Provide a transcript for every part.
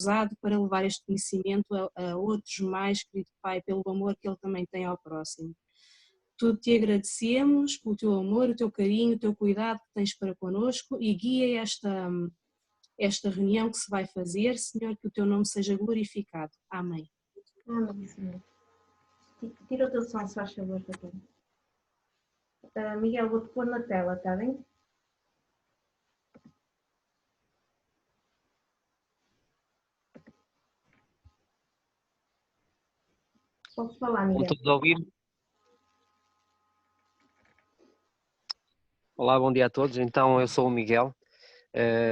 usado para levar este conhecimento a outros mais, querido Pai, pelo amor que Ele também tem ao próximo. Tudo te agradecemos pelo teu amor, o teu carinho, o teu cuidado que tens para connosco e guia esta reunião que se vai fazer, Senhor, que o teu nome seja glorificado. Amém. Amém, Senhor. Tira o teu som, se faz favor, Raquel. Miguel, vou-te pôr na tela, está bem? Podes falar, Estão Miguel. todos a ouvir? Olá, bom dia a todos. Então, eu sou o Miguel,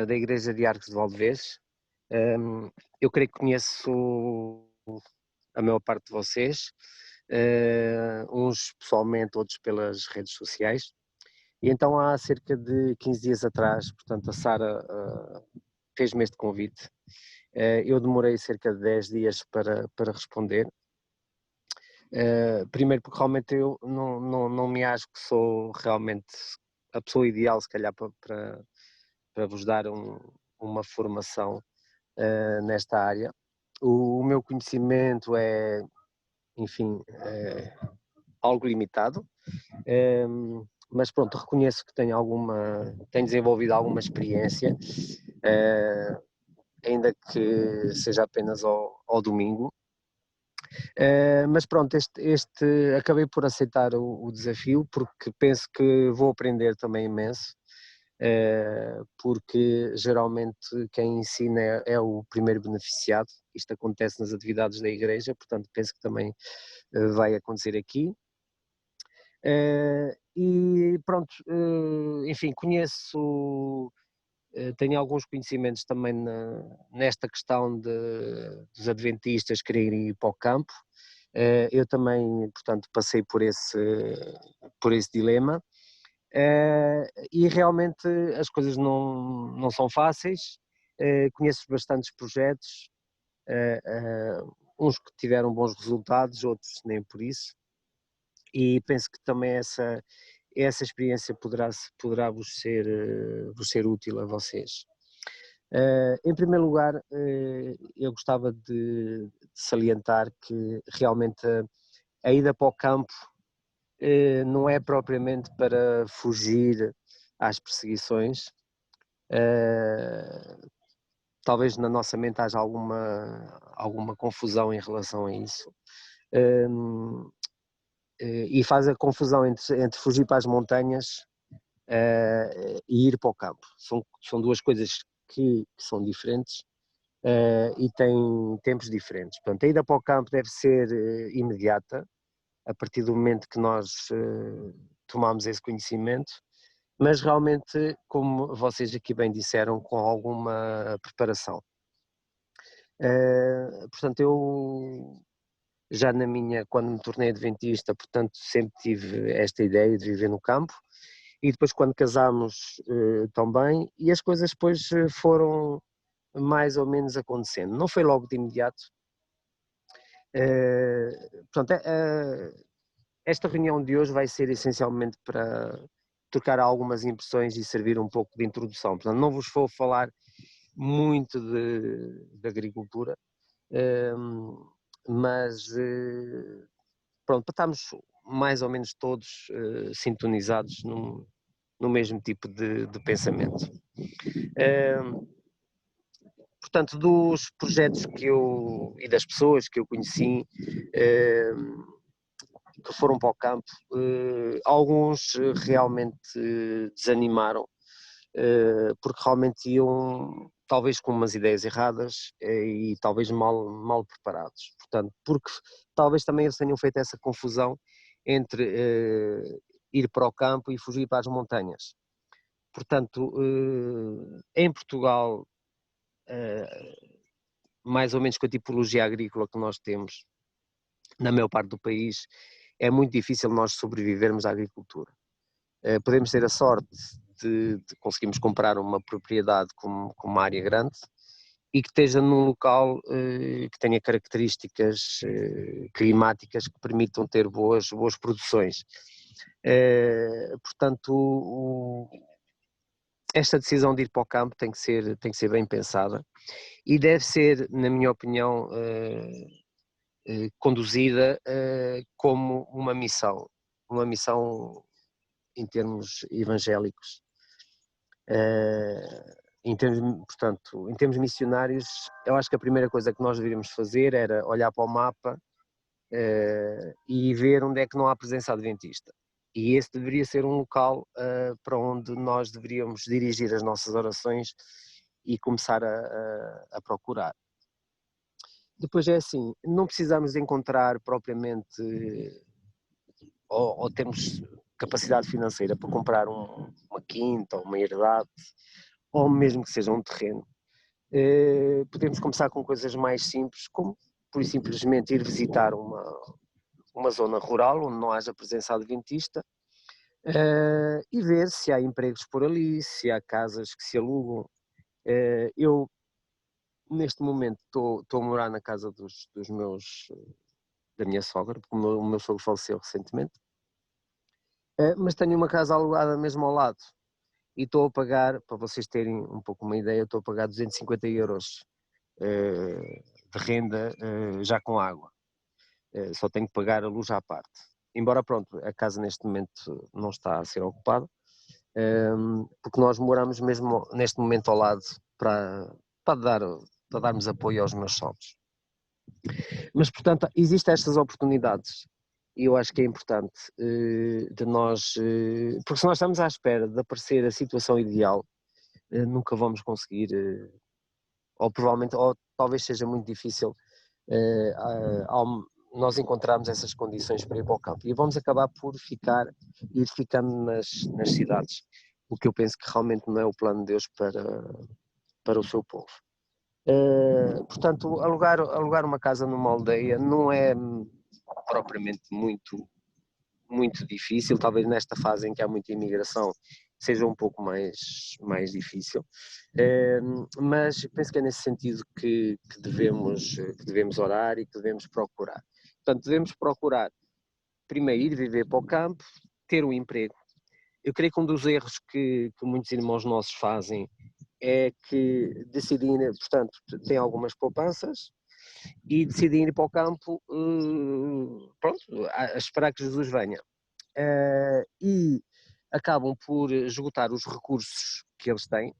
da Igreja de Arcos de Valdevez. Eu creio que conheço a maior parte de vocês, uns pessoalmente, outros pelas redes sociais. E então, há cerca de 15 dias atrás, portanto, a Sara fez-me este convite. Eu demorei cerca de 10 dias para responder. Primeiro porque realmente eu não me acho que sou realmente a pessoa ideal, se calhar, para vos dar uma formação nesta área. O meu conhecimento é, enfim, algo limitado, mas pronto, reconheço que tenho desenvolvido alguma experiência, ainda que seja apenas ao domingo. Mas pronto, acabei por aceitar o desafio porque penso que vou aprender também imenso, porque geralmente quem ensina é o primeiro beneficiado. Isto acontece nas atividades da igreja, portanto penso que também vai acontecer aqui. E pronto, enfim, tenho alguns conhecimentos também nesta questão dos adventistas quererem ir para o campo. Eu também, portanto, passei por esse dilema, e realmente as coisas não são fáceis. Conheço bastantes projetos, uns que tiveram bons resultados, outros nem por isso, e penso que também essa experiência poderá vos ser útil a vocês. Em primeiro lugar, eu gostava de salientar que realmente a ida para o campo não é propriamente para fugir às perseguições. Talvez na nossa mente haja alguma confusão em relação a isso. E faz a confusão entre fugir para as montanhas e ir para o campo. São duas coisas que são diferentes e têm tempos diferentes. Portanto, a ida para o campo deve ser imediata, a partir do momento que nós tomamos esse conhecimento, mas realmente, como vocês aqui bem disseram, com alguma preparação. Portanto, eu já quando me tornei adventista, portanto, sempre tive esta ideia de viver no campo, e depois quando casámos também, e as coisas depois foram mais ou menos acontecendo. Não foi logo de imediato. Portanto, esta reunião de hoje vai ser essencialmente para trocar algumas impressões e servir um pouco de introdução. Portanto, não vos vou falar muito de agricultura, mas pronto, para estarmos mais ou menos todos sintonizados no mesmo tipo de pensamento. Portanto, dos projetos e das pessoas que eu conheci, que foram para o campo, alguns realmente desanimaram, porque realmente iam talvez com umas ideias erradas e talvez mal preparados. Portanto, porque talvez também eles tenham feito essa confusão entre ir para o campo e fugir para as montanhas. Portanto, em Portugal, mais ou menos com a tipologia agrícola que nós temos na maior parte do país, é muito difícil nós sobrevivermos à agricultura. Podemos ter a sorte de conseguirmos comprar uma propriedade com uma área grande e que esteja num local que tenha características climáticas que permitam ter boas produções. Portanto, esta decisão de ir para o campo tem que ser bem pensada e deve ser, na minha opinião, conduzida como uma missão em termos evangélicos. Portanto, em termos missionários, eu acho que a primeira coisa que nós deveríamos fazer era olhar para o mapa e ver onde é que não há presença adventista. E esse deveria ser um local para onde nós deveríamos dirigir as nossas orações e começar a procurar. Depois é assim, não precisamos de encontrar propriamente, ou temos capacidade financeira para comprar uma quinta ou uma herdade, ou mesmo que seja um terreno. Podemos começar com coisas mais simples, como por simplesmente ir visitar uma zona rural onde não haja presença adventista e ver se há empregos por ali, se há casas que se alugam. Eu neste momento estou a morar na casa da minha sogra, porque o meu sogro faleceu recentemente, mas tenho uma casa alugada mesmo ao lado e estou a pagar, para vocês terem um pouco uma ideia, estou a pagar 250 euros de renda já com água. Só tenho que pagar a luz à parte. Embora, pronto, a casa neste momento não está a ser ocupada, porque nós moramos mesmo neste momento ao lado para darmos apoio aos meus sogros. Mas, portanto, existem estas oportunidades e eu acho que é importante de nós, porque se nós estamos à espera de aparecer a situação ideal, nunca vamos conseguir, ou provavelmente, ou talvez seja muito difícil nós encontrarmos essas condições para ir para o campo e vamos acabar por ir ficando nas cidades, o que eu penso que realmente não é o plano de Deus para o seu povo. Portanto, alugar uma casa numa aldeia não é propriamente muito difícil, talvez nesta fase em que há muita imigração seja um pouco mais difícil, mas penso que é nesse sentido que devemos orar e que devemos procurar. Portanto, devemos procurar primeiro ir viver para o campo, ter um emprego. Eu creio que um dos erros que muitos irmãos nossos fazem é que decidem, portanto, têm algumas poupanças e decidem ir para o campo, pronto, a esperar que Jesus venha. E acabam por esgotar os recursos que eles têm,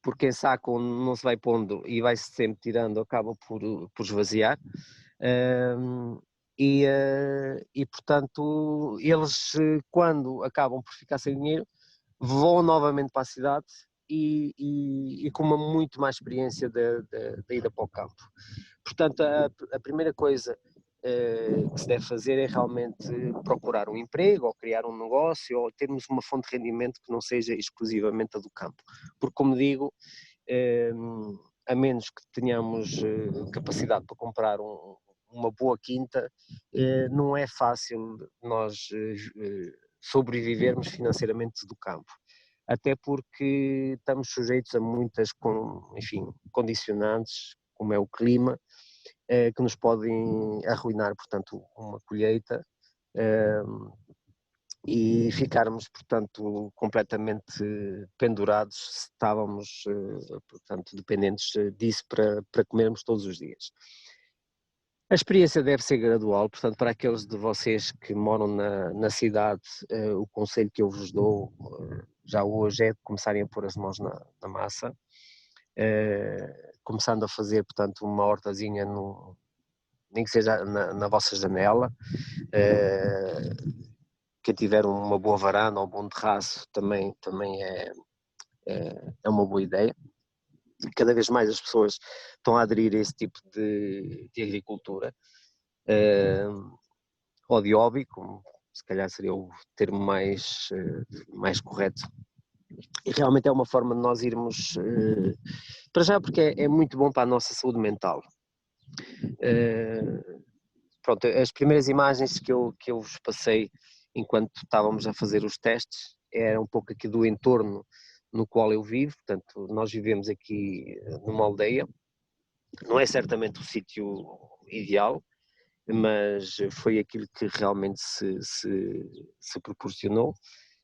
porque em saco não se vai pondo e vai-se sempre tirando, acaba por esvaziar. E portanto, eles quando acabam por ficar sem dinheiro, vão novamente para a cidade e com uma muito mais experiência da ida para o campo. Portanto, a primeira coisa que se deve fazer é realmente procurar um emprego ou criar um negócio ou termos uma fonte de rendimento que não seja exclusivamente a do campo. Porque, como digo, a menos que tenhamos capacidade para comprar uma boa quinta, não é fácil nós sobrevivermos financeiramente do campo. Até porque estamos sujeitos a muitas, condicionantes, como é o clima, que nos podem arruinar, portanto, uma colheita e ficarmos, portanto, completamente pendurados se estávamos, portanto, dependentes disso para comermos todos os dias. A experiência deve ser gradual, portanto, para aqueles de vocês que moram na cidade, o conselho que eu vos dou já hoje é de começarem a pôr as mãos na massa, começando a fazer, portanto, uma hortazinha, nem que seja na vossa janela. Quem tiver uma boa varanda ou um bom terraço também é uma boa ideia. Cada vez mais as pessoas estão a aderir a esse tipo de agricultura. Ou de hobby, como se calhar seria o termo mais correto. E realmente é uma forma de nós irmos, para já porque é muito bom para a nossa saúde mental. Pronto, as primeiras imagens que eu vos passei enquanto estávamos a fazer os testes era um pouco aqui do entorno no qual eu vivo, portanto nós vivemos aqui numa aldeia, não é certamente o sítio ideal, mas foi aquilo que realmente se proporcionou.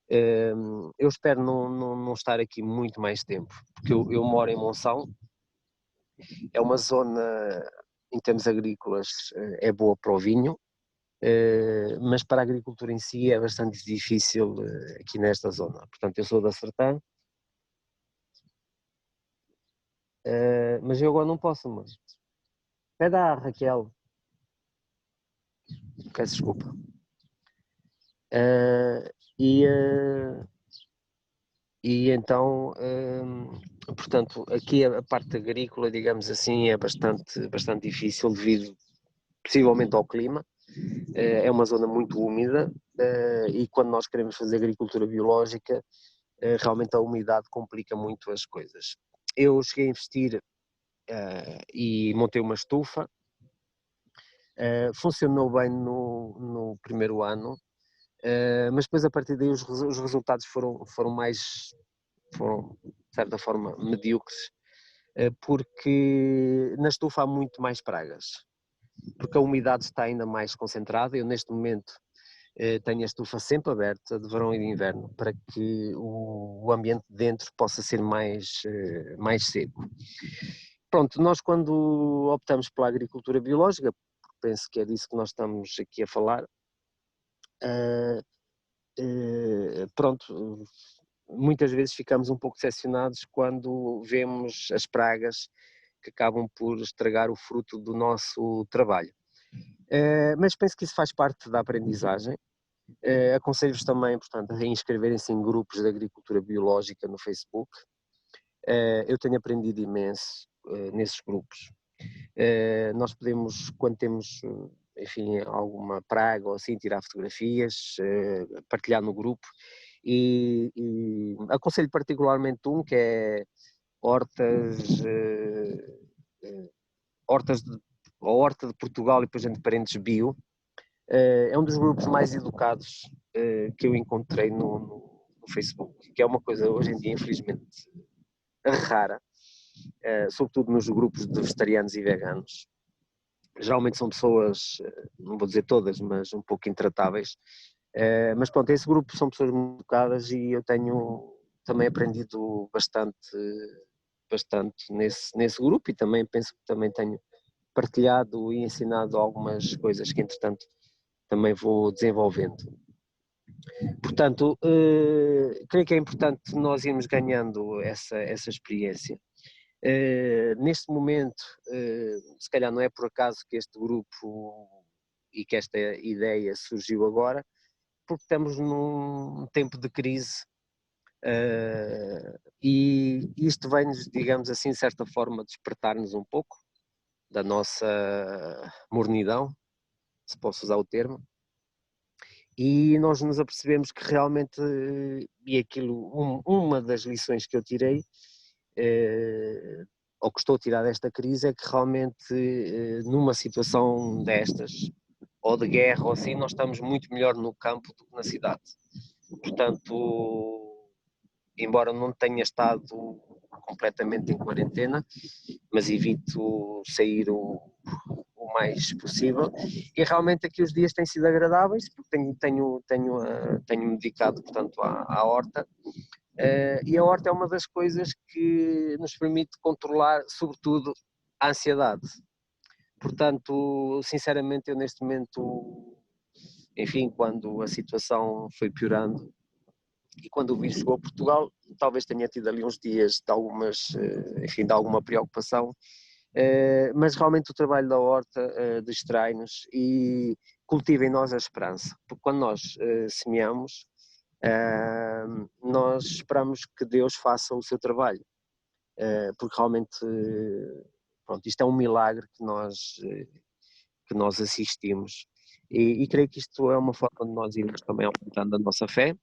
Eu espero não estar aqui muito mais tempo, porque eu moro em Monção, é uma zona, em termos agrícolas, é boa para o vinho, mas para a agricultura em si é bastante difícil aqui nesta zona. Portanto, eu sou da Sertã, mas eu agora não posso, mas pede à Raquel, peço desculpa. E então, portanto, aqui a parte agrícola, digamos assim, é bastante difícil devido possivelmente ao clima. É uma zona muito úmida e quando nós queremos fazer agricultura biológica, realmente a umidade complica muito as coisas. Eu cheguei a investir e montei uma estufa, funcionou bem no primeiro ano, mas depois a partir daí os resultados foram de certa forma medíocres, porque na estufa há muito mais pragas, porque a umidade está ainda mais concentrada. Eu neste momento tenho a estufa sempre aberta, de verão e de inverno, para que o ambiente de dentro possa ser mais seco. Pronto, nós quando optamos pela agricultura biológica, penso que é disso que nós estamos aqui a falar, pronto, muitas vezes ficamos um pouco decepcionados quando vemos as pragas que acabam por estragar o fruto do nosso trabalho. Mas penso que isso faz parte da aprendizagem. Aconselho-vos também, portanto, a inscreverem-se em grupos de agricultura biológica no Facebook. Eu tenho aprendido imenso nesses grupos. Nós podemos, quando temos, enfim, alguma praga ou assim, tirar fotografias, partilhar no grupo e aconselho particularmente um que é hortas, a Horta de Portugal e depois entre parentes bio. É um dos grupos mais educados que eu encontrei no Facebook, que é uma coisa hoje em dia infelizmente rara, sobretudo nos grupos de vegetarianos e veganos. Geralmente são pessoas, não vou dizer todas, mas um pouco intratáveis, mas pronto, esse grupo são pessoas muito educadas e eu tenho também aprendido bastante nesse grupo e também penso que também tenho partilhado e ensinado algumas coisas que entretanto também vou desenvolvendo. Portanto, creio que é importante nós irmos ganhando essa experiência. Neste momento, se calhar não é por acaso que este grupo e que esta ideia surgiu agora, porque estamos num tempo de crise e isto vem-nos, digamos assim, de certa forma, despertar-nos um pouco da nossa mornidão, se posso usar o termo, e nós nos apercebemos que realmente, e aquilo, uma das lições que eu tirei, ou que estou a tirar desta crise, é que realmente numa situação destas, ou de guerra ou assim, nós estamos muito melhor no campo do que na cidade. Portanto, embora não tenha estado completamente em quarentena, mas evito sair o mais possível, e realmente aqui os dias têm sido agradáveis, porque tenho-me dedicado, portanto, à horta, e a horta é uma das coisas que nos permite controlar, sobretudo, a ansiedade. Portanto, sinceramente, eu neste momento, enfim, quando a situação foi piorando e quando o vírus chegou a Portugal, talvez tenha tido ali uns dias de alguma preocupação, mas realmente o trabalho da horta distrai-nos e cultiva em nós a esperança, porque quando nós semeamos, nós esperamos que Deus faça o seu trabalho, porque realmente, pronto, isto é um milagre que nós assistimos e creio que isto é uma forma de nós irmos também aumentando a nossa fé,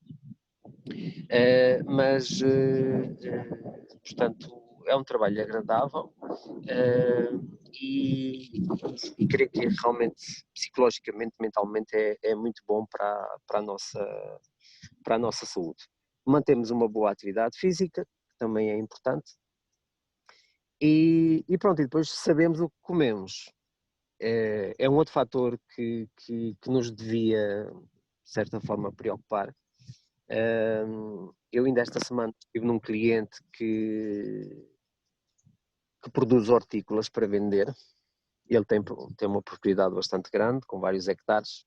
mas portanto é um trabalho agradável e creio que realmente psicologicamente, mentalmente é muito bom para a nossa saúde. Mantemos uma boa atividade física, que também é importante, e pronto, e depois sabemos o que comemos. É um outro fator que nos devia, de certa forma, preocupar, Eu ainda esta semana estive num cliente que produz hortícolas para vender. Ele tem uma propriedade bastante grande, com vários hectares.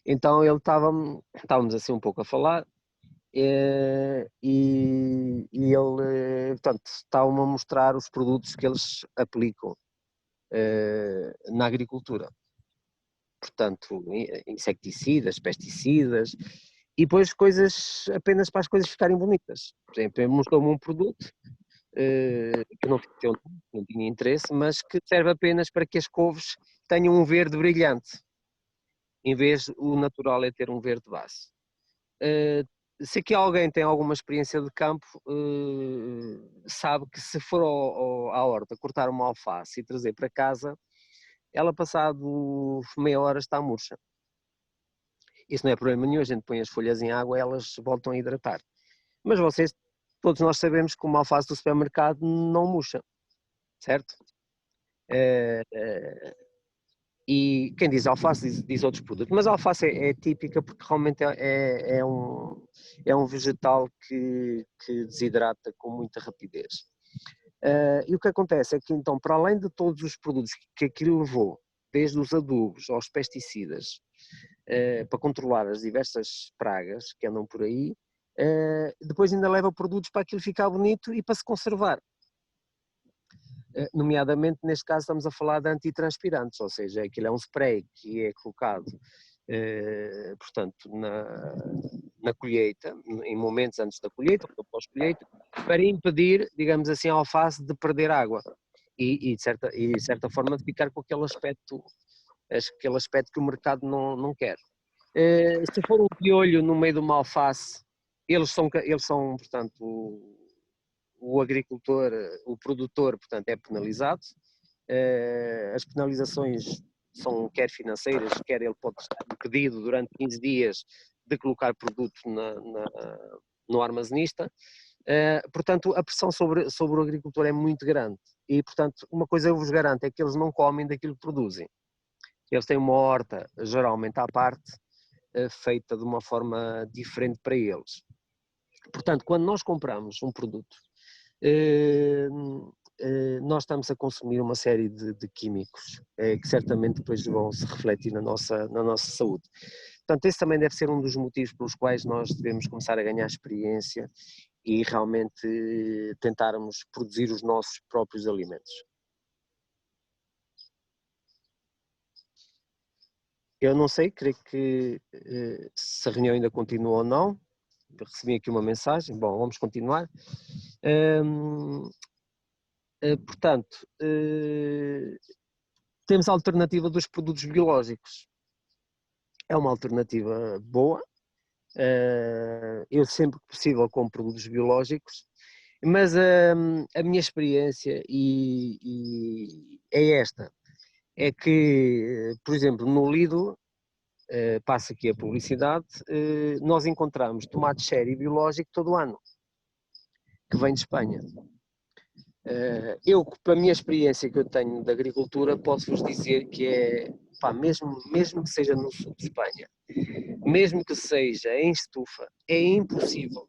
Então estávamos assim um pouco a falar, e ele, portanto, estava-me a mostrar os produtos que eles aplicam na agricultura. Portanto, inseticidas, pesticidas, e depois coisas apenas para as coisas ficarem bonitas. Por exemplo, ele mostrou-me um produto que não tinha interesse, mas que serve apenas para que as couves tenham um verde brilhante, em vez o natural é ter um verde base. Se aqui alguém tem alguma experiência de campo, sabe que se for à horta cortar uma alface e trazer para casa, ela passado meia hora está murcha. Isso não é problema nenhum, a gente põe as folhas em água e elas voltam a hidratar. Mas todos nós sabemos que uma alface do supermercado não murcha, certo? E quem diz alface diz outros produtos, mas a alface é típica porque realmente é um vegetal que desidrata com muita rapidez. E o que acontece é que então, para além de todos os produtos que aquilo levou, desde os adubos aos pesticidas, para controlar as diversas pragas que andam por aí, depois ainda leva produtos para aquilo ficar bonito e para se conservar. Nomeadamente, neste caso, estamos a falar de antitranspirantes, ou seja, aquilo é um spray que é colocado, portanto, na colheita, em momentos antes da colheita, ou pós-colheita, para impedir, digamos assim, a alface de perder água e de certa forma, de ficar com aquele aspecto que o mercado não quer. Se for um piolho no meio de uma alface, eles são portanto, o agricultor, o produtor, portanto, é penalizado. As penalizações são quer financeiras, quer ele pode estar impedido durante 15 dias de colocar produto no armazenista. Portanto, a pressão sobre o agricultor é muito grande e, portanto, uma coisa eu vos garanto é que eles não comem daquilo que produzem. Eles têm uma horta, geralmente à parte, feita de uma forma diferente para eles. Portanto, quando nós compramos um produto, nós estamos a consumir uma série de químicos que certamente depois vão se refletir na nossa saúde. Portanto, esse também deve ser um dos motivos pelos quais nós devemos começar a ganhar experiência e realmente tentarmos produzir os nossos próprios alimentos. Eu não sei, creio que se a reunião ainda continua ou não. Eu recebi aqui uma mensagem. Bom, vamos continuar. Portanto, temos a alternativa dos produtos biológicos. É uma alternativa boa. Eu sempre que possível compro produtos biológicos, mas a minha experiência é esta. É que, por exemplo, no Lidl, passa aqui a publicidade, nós encontramos tomate cherry biológico todo ano, que vem de Espanha. Eu, pela minha experiência que eu tenho de agricultura, posso-vos dizer que mesmo que seja no sul de Espanha, mesmo que seja em estufa, é impossível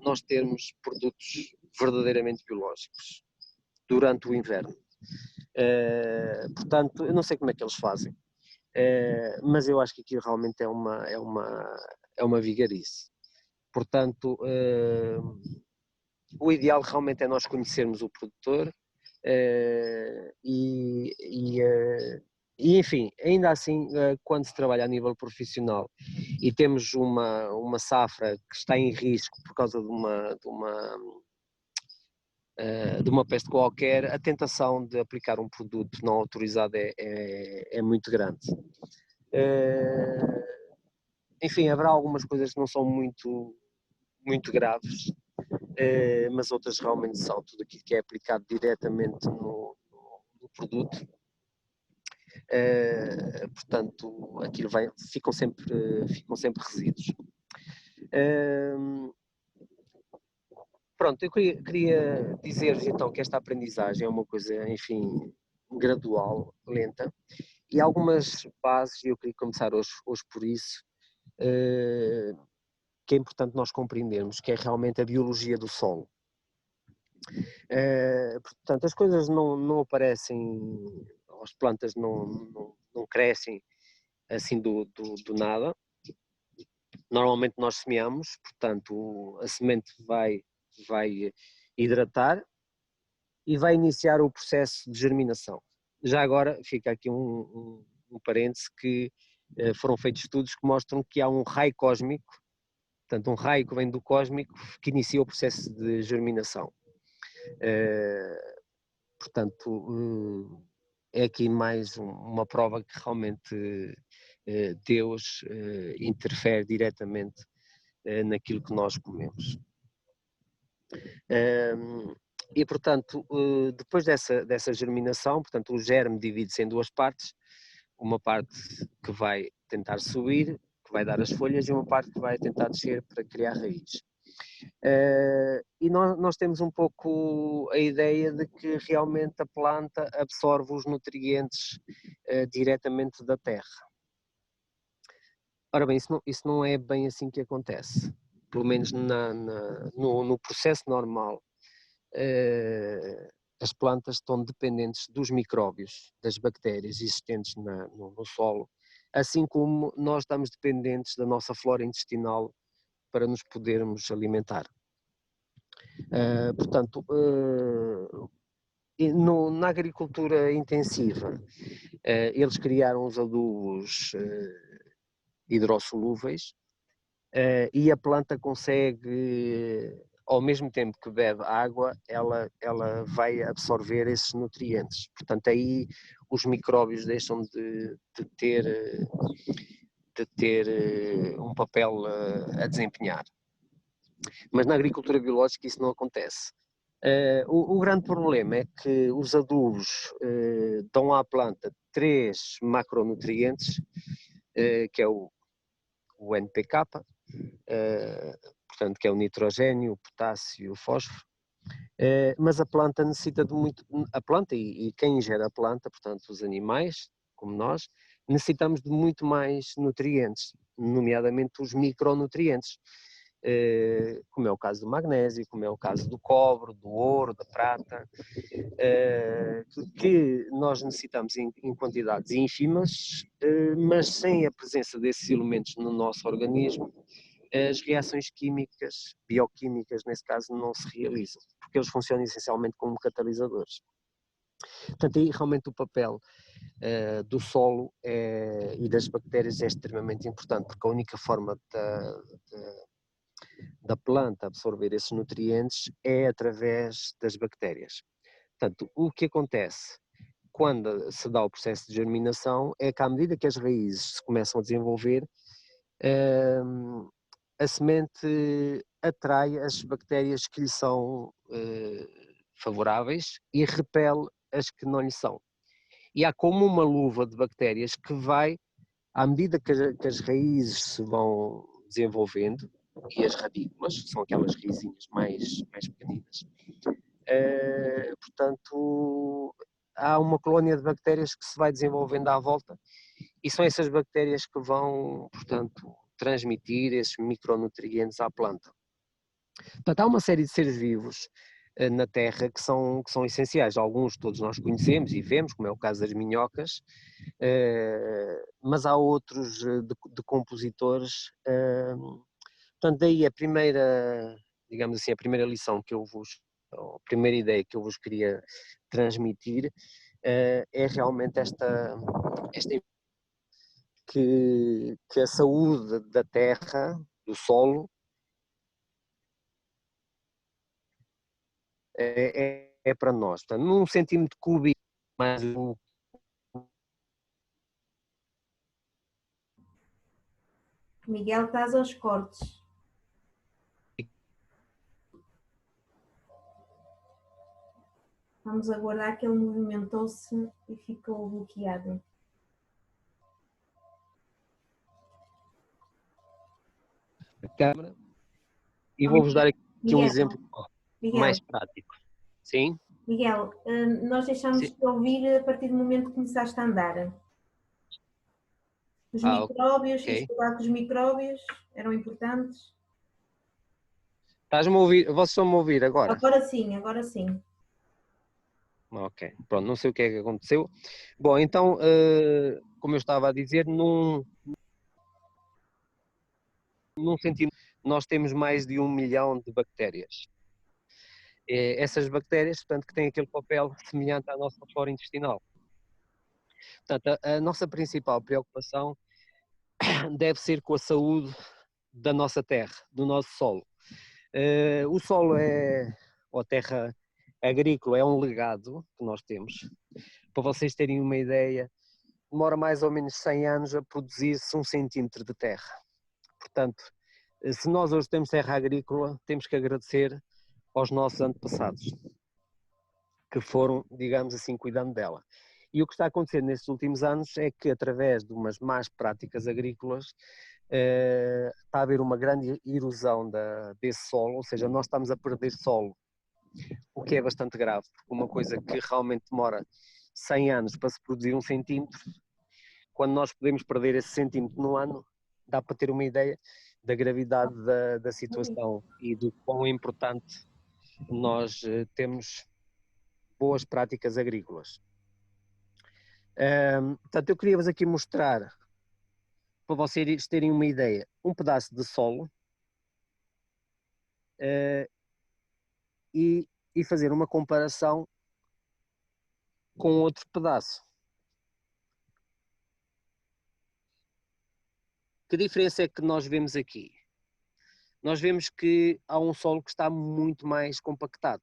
nós termos produtos verdadeiramente biológicos durante o inverno. Portanto, eu não sei como é que eles fazem, mas eu acho que aquilo realmente é uma vigarice. Portanto, o ideal realmente é nós conhecermos o produtor enfim, ainda assim, quando se trabalha a nível profissional e temos uma safra que está em risco por causa de uma peste qualquer, a tentação de aplicar um produto não autorizado é muito grande. Enfim, haverá algumas coisas que não são muito graves, mas outras realmente são. Tudo aquilo que é aplicado diretamente no produto, portanto, aquilo ficam sempre resíduos. Pronto, eu queria dizer-vos então que esta aprendizagem é uma coisa, enfim, gradual, lenta, e algumas bases, e eu queria começar hoje por isso, que é importante nós compreendermos, que é realmente a biologia do solo. Portanto, as coisas não aparecem, as plantas não crescem assim do nada. Normalmente nós semeamos, portanto a semente vai hidratar e vai iniciar o processo de germinação. Já agora fica aqui um parêntese que foram feitos estudos que mostram que há um raio cósmico, portanto um raio que vem do cósmico que inicia o processo de germinação. Portanto, é aqui mais uma prova que realmente Deus interfere diretamente naquilo que nós comemos. E, portanto, depois dessa germinação, portanto, o germe divide-se em duas partes, uma parte que vai tentar subir, que vai dar as folhas, e uma parte que vai tentar descer para criar raízes. E nós temos um pouco a ideia de que realmente a planta absorve os nutrientes diretamente da terra. Ora bem, isso não é bem assim que acontece, pelo menos no processo normal. As plantas estão dependentes dos micróbios, das bactérias existentes no solo, assim como nós estamos dependentes da nossa flora intestinal para nos podermos alimentar. Portanto, na agricultura intensiva, eles criaram os adubos hidrossolúveis e a planta consegue, ao mesmo tempo que bebe água, ela vai absorver esses nutrientes. Portanto, aí os micróbios deixam de ter um papel a desempenhar. Mas na agricultura biológica isso não acontece. O grande problema é que os adubos dão à planta 3 macronutrientes, que é o NPK, portanto, que é o nitrogênio, o potássio e o fósforo, mas a planta necessita de muito, a planta e quem ingere a planta, portanto, os animais, como nós, necessitamos de muito mais nutrientes, nomeadamente os micronutrientes, como é o caso do magnésio, como é o caso do cobre, do ouro, da prata, que nós necessitamos em quantidades ínfimas, mas sem a presença desses elementos no nosso organismo, as reações químicas, bioquímicas nesse caso, não se realizam, porque eles funcionam essencialmente como catalisadores. Portanto, aí realmente o papel do solo e das bactérias é extremamente importante, porque a única forma da planta absorver esses nutrientes é através das bactérias. Portanto, o que acontece quando se dá o processo de germinação é que à medida que as raízes se começam a desenvolver, a semente atrai as bactérias que lhe são favoráveis e repele as que não lhe são. E há como uma luva de bactérias que vai, à medida que as raízes se vão desenvolvendo, e as radículas, que são aquelas raizinhas mais pequeninas, portanto, há uma colónia de bactérias que se vai desenvolvendo à volta e são essas bactérias que vão, portanto, transmitir esses micronutrientes à planta. Portanto, há uma série de seres vivos na Terra que são essenciais. Alguns todos nós conhecemos e vemos, como é o caso das minhocas, mas há outros decompositores. Portanto, daí a primeira, digamos assim, a primeira lição que a primeira ideia que eu vos queria transmitir é realmente esta que a saúde da terra, do solo, é para nós. Portanto, num centímetro cúbico, mais Miguel, estás aos cortes. Vamos aguardar que ele movimentou-se e ficou bloqueado. a câmara e vou-vos dar aqui um exemplo mais prático. Sim? Miguel, nós deixámos de ouvir a partir do momento que começaste a andar. Os micróbios, okay. falar que os micróbios eram importantes? Estás-me a ouvir? Vocês estão-me a ouvir agora? Agora sim, agora sim. Ok, pronto, não sei o que é que aconteceu. Bom, então, como eu estava a dizer, num sentido, nós temos mais de 1 milhão de bactérias. Essas bactérias, portanto, que têm aquele papel semelhante à nossa flora intestinal. Portanto, a nossa principal preocupação deve ser com a saúde da nossa terra, do nosso solo. O solo ou a terra agrícola, é um legado que nós temos. Para vocês terem uma ideia, demora mais ou menos 100 anos a produzir-se 1 centímetro de terra. Portanto, se nós hoje temos terra agrícola, temos que agradecer aos nossos antepassados, que foram, digamos assim, cuidando dela. E o que está a acontecer nestes últimos anos é que, através de umas más práticas agrícolas, está a haver uma grande erosão desse solo, ou seja, nós estamos a perder solo, o que é bastante grave, porque uma coisa que realmente demora 100 anos para se produzir 1 centímetro, quando nós podemos perder esse centímetro no ano, dá para ter uma ideia da gravidade da situação e do quão importante nós temos boas práticas agrícolas. Portanto, eu queria-vos aqui mostrar, para vocês terem uma ideia, um pedaço de solo e fazer uma comparação com outro pedaço. Que diferença é que nós vemos aqui? Nós vemos que há um solo que está muito mais compactado.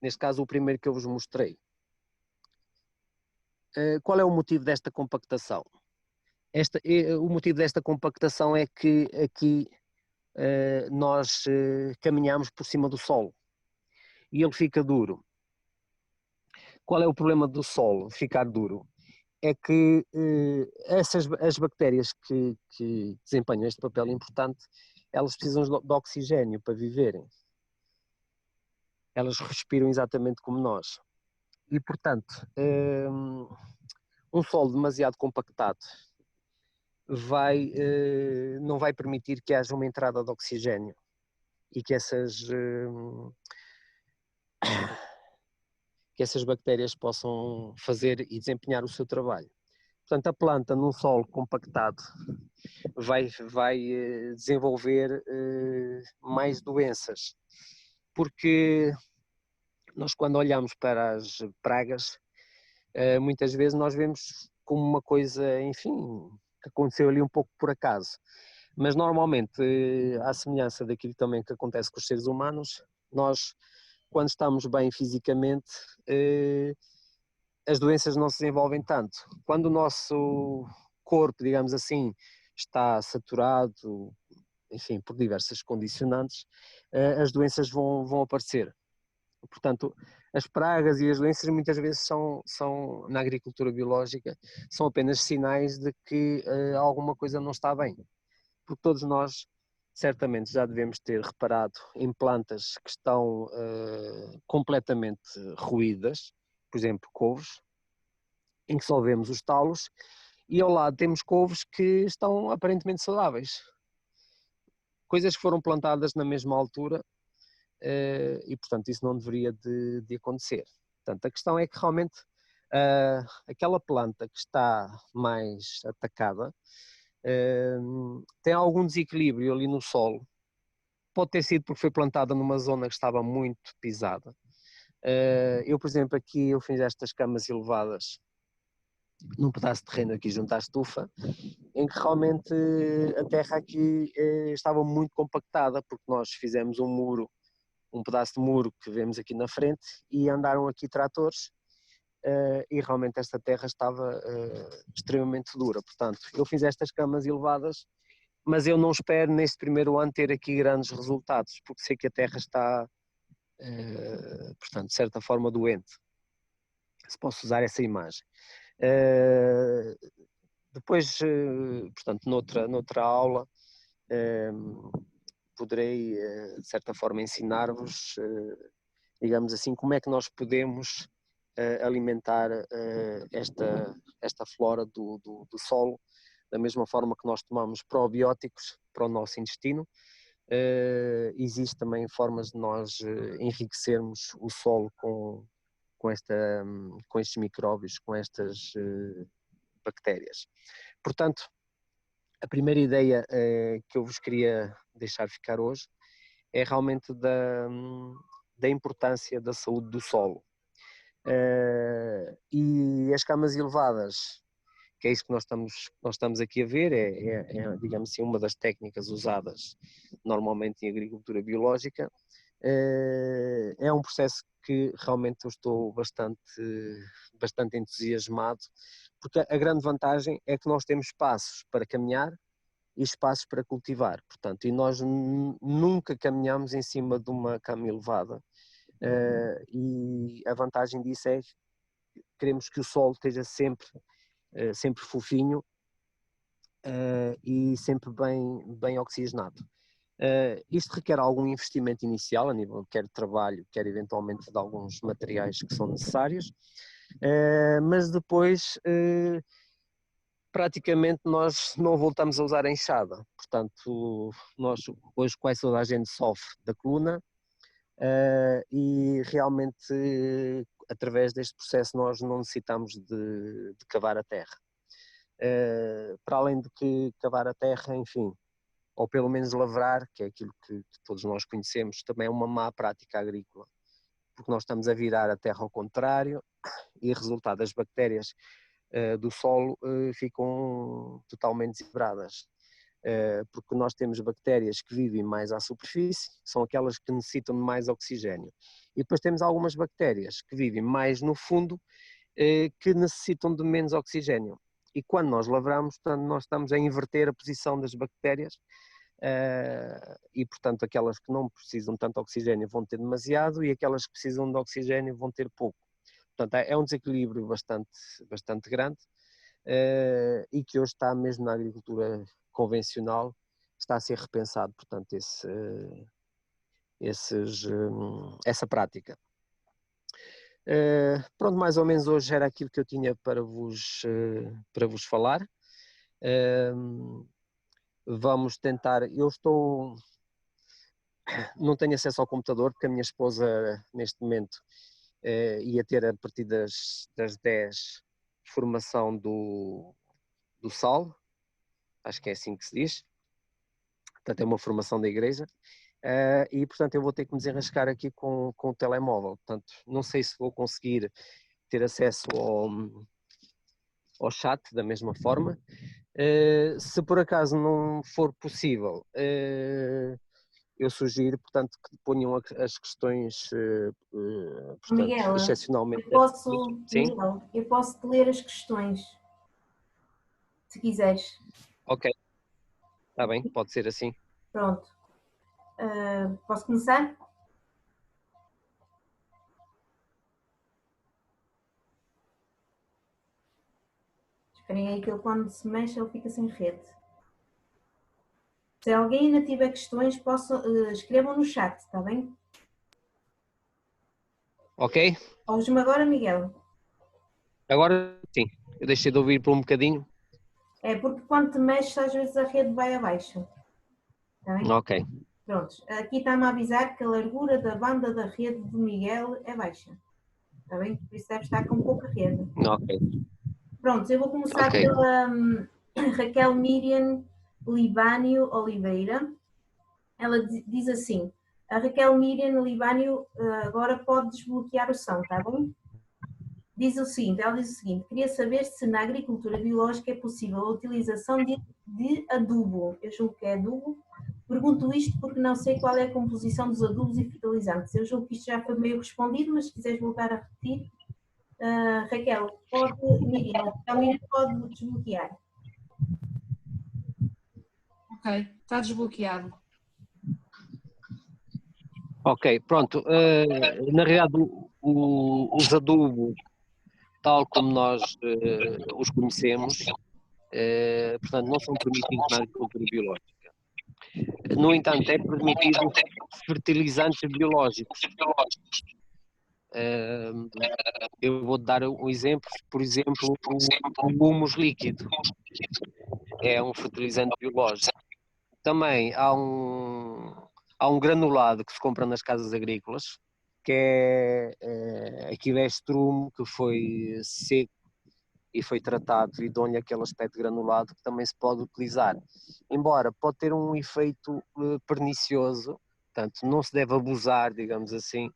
Neste caso, o primeiro que eu vos mostrei. Qual é o motivo desta compactação? O motivo desta compactação é que aqui nós caminhamos por cima do solo e ele fica duro. Qual é o problema do solo ficar duro? É que as bactérias que desempenham este papel importante, elas precisam de oxigênio para viverem. Elas respiram exatamente como nós. E, portanto, um solo demasiado compactado não vai permitir que haja uma entrada de oxigênio e que essas bactérias possam fazer e desempenhar o seu trabalho. Portanto, a planta num solo compactado vai desenvolver mais doenças, porque nós, quando olhamos para as pragas, muitas vezes nós vemos como uma coisa, enfim, que aconteceu ali um pouco por acaso. Mas normalmente, à semelhança daquilo também que acontece com os seres humanos, nós, quando estamos bem fisicamente, as doenças não se desenvolvem tanto. Quando o nosso corpo, digamos assim, está saturado, enfim, por diversas condicionantes, as doenças vão aparecer. Portanto, as pragas e as doenças muitas vezes são na agricultura biológica, são apenas sinais de que alguma coisa não está bem. Porque todos nós certamente já devemos ter reparado em plantas que estão completamente ruídas, por exemplo, couves, em que só vemos os talos, e ao lado temos couves que estão aparentemente saudáveis. Coisas que foram plantadas na mesma altura e, portanto, isso não deveria de acontecer. Portanto, a questão é que realmente aquela planta que está mais atacada tem algum desequilíbrio ali no solo. Pode ter sido porque foi plantada numa zona que estava muito pisada. Eu, por exemplo, aqui eu fiz estas camas elevadas num pedaço de terreno aqui junto à estufa, em que realmente a terra aqui estava muito compactada, porque nós fizemos um pedaço de muro que vemos aqui na frente, e andaram aqui tratores, e realmente esta terra estava extremamente dura. Portanto, eu fiz estas camas elevadas, mas eu não espero neste primeiro ano ter aqui grandes resultados, porque sei que a terra está, portanto, de certa forma doente, se posso usar essa imagem. Depois, portanto, noutra aula, poderei, de certa forma, ensinar-vos, digamos assim, como é que nós podemos alimentar esta flora do solo, da mesma forma que nós tomamos probióticos para o nosso intestino, existe também formas de nós enriquecermos o solo com estes micróbios, com estas bactérias. Portanto, a primeira ideia que eu vos queria deixar ficar hoje é realmente da importância da saúde do solo. E as camas elevadas, que é isso que nós estamos aqui a ver, digamos assim, uma das técnicas usadas normalmente em agricultura biológica. É um processo que realmente eu estou bastante entusiasmado, porque a grande vantagem é que nós temos espaços para caminhar e espaços para cultivar, portanto, e nós nunca caminhamos em cima de uma cama elevada, e a vantagem disso é que queremos que o solo esteja sempre fofinho e sempre bem oxigenado. Isto requer algum investimento inicial, a nível quer de trabalho, quer eventualmente de alguns materiais que são necessários, mas depois praticamente nós não voltamos a usar a enxada. Portanto, nós hoje quase toda a gente sofre da coluna e realmente através deste processo nós não necessitamos de cavar a terra. Para além de que cavar a terra, enfim, ou pelo menos lavrar, que é aquilo que todos nós conhecemos, também é uma má prática agrícola, porque nós estamos a virar a terra ao contrário e o resultado das bactérias do solo ficam totalmente desequilibradas, porque nós temos bactérias que vivem mais à superfície, são aquelas que necessitam de mais oxigénio, e depois temos algumas bactérias que vivem mais no fundo, que necessitam de menos oxigénio. E quando nós lavramos, portanto, nós estamos a inverter a posição das bactérias e, portanto, aquelas que não precisam de tanto oxigénio vão ter demasiado e aquelas que precisam de oxigénio vão ter pouco. Portanto, é um desequilíbrio bastante grande e que hoje está mesmo na agricultura convencional, está a ser repensado, portanto, essa prática. Pronto, mais ou menos hoje era aquilo que eu tinha para vos falar. Vamos tentar, não tenho acesso ao computador porque a minha esposa neste momento ia ter a partir das 10 formação do sal, acho que é assim que se diz, portanto é uma formação da igreja, e portanto eu vou ter que me desenrascar aqui com o telemóvel, portanto não sei se vou conseguir ter acesso ao chat da mesma forma. Se por acaso não for possível, eu sugiro, portanto, que ponham as questões, portanto, Miguel, excepcionalmente. Miguel, eu posso te ler as questões, se quiseres. Ok, está bem, pode ser assim. Pronto. Posso começar? Esperem aí que ele quando se mexe ele fica sem rede. Se alguém ainda tiver questões, escrevam no chat, está bem? Ok? Ouves-me agora, Miguel? Agora sim, eu deixei de ouvir por um bocadinho. É porque quando te mexes às vezes a rede vai abaixo. Está bem? Ok. Pronto. Aqui está-me a avisar que a largura da banda da rede do Miguel é baixa. Está bem? Por isso deve estar com pouca rede. Ok. Pronto, eu vou começar Ok. pela Raquel Miriam Libânio Oliveira. Ela diz assim: a Raquel Miriam Libânio agora pode desbloquear o som, está bem? Ela diz o seguinte: queria saber se na agricultura biológica é possível a utilização de adubo. Eu julgo que é adubo. Pergunto isto porque não sei qual é a composição dos adubos e fertilizantes. Eu julgo que isto já foi meio respondido, mas se quiseres voltar a repetir, Raquel, Miriam pode desbloquear. Ok, está desbloqueado. Ok, pronto. Na realidade, os adubos, tal como nós os conhecemos, portanto, não são permitidos na agricultura biológica. No entanto, é permitido fertilizantes biológicos. Eu vou dar um exemplo, por exemplo, o humus líquido é um fertilizante biológico. Também há um há um granulado que se compra nas casas agrícolas, que aquilo é estrume que foi seco e foi tratado e dão-lhe aquele aspecto granulado que também se pode utilizar. Embora pode ter um efeito pernicioso, portanto não se deve abusar, digamos assim,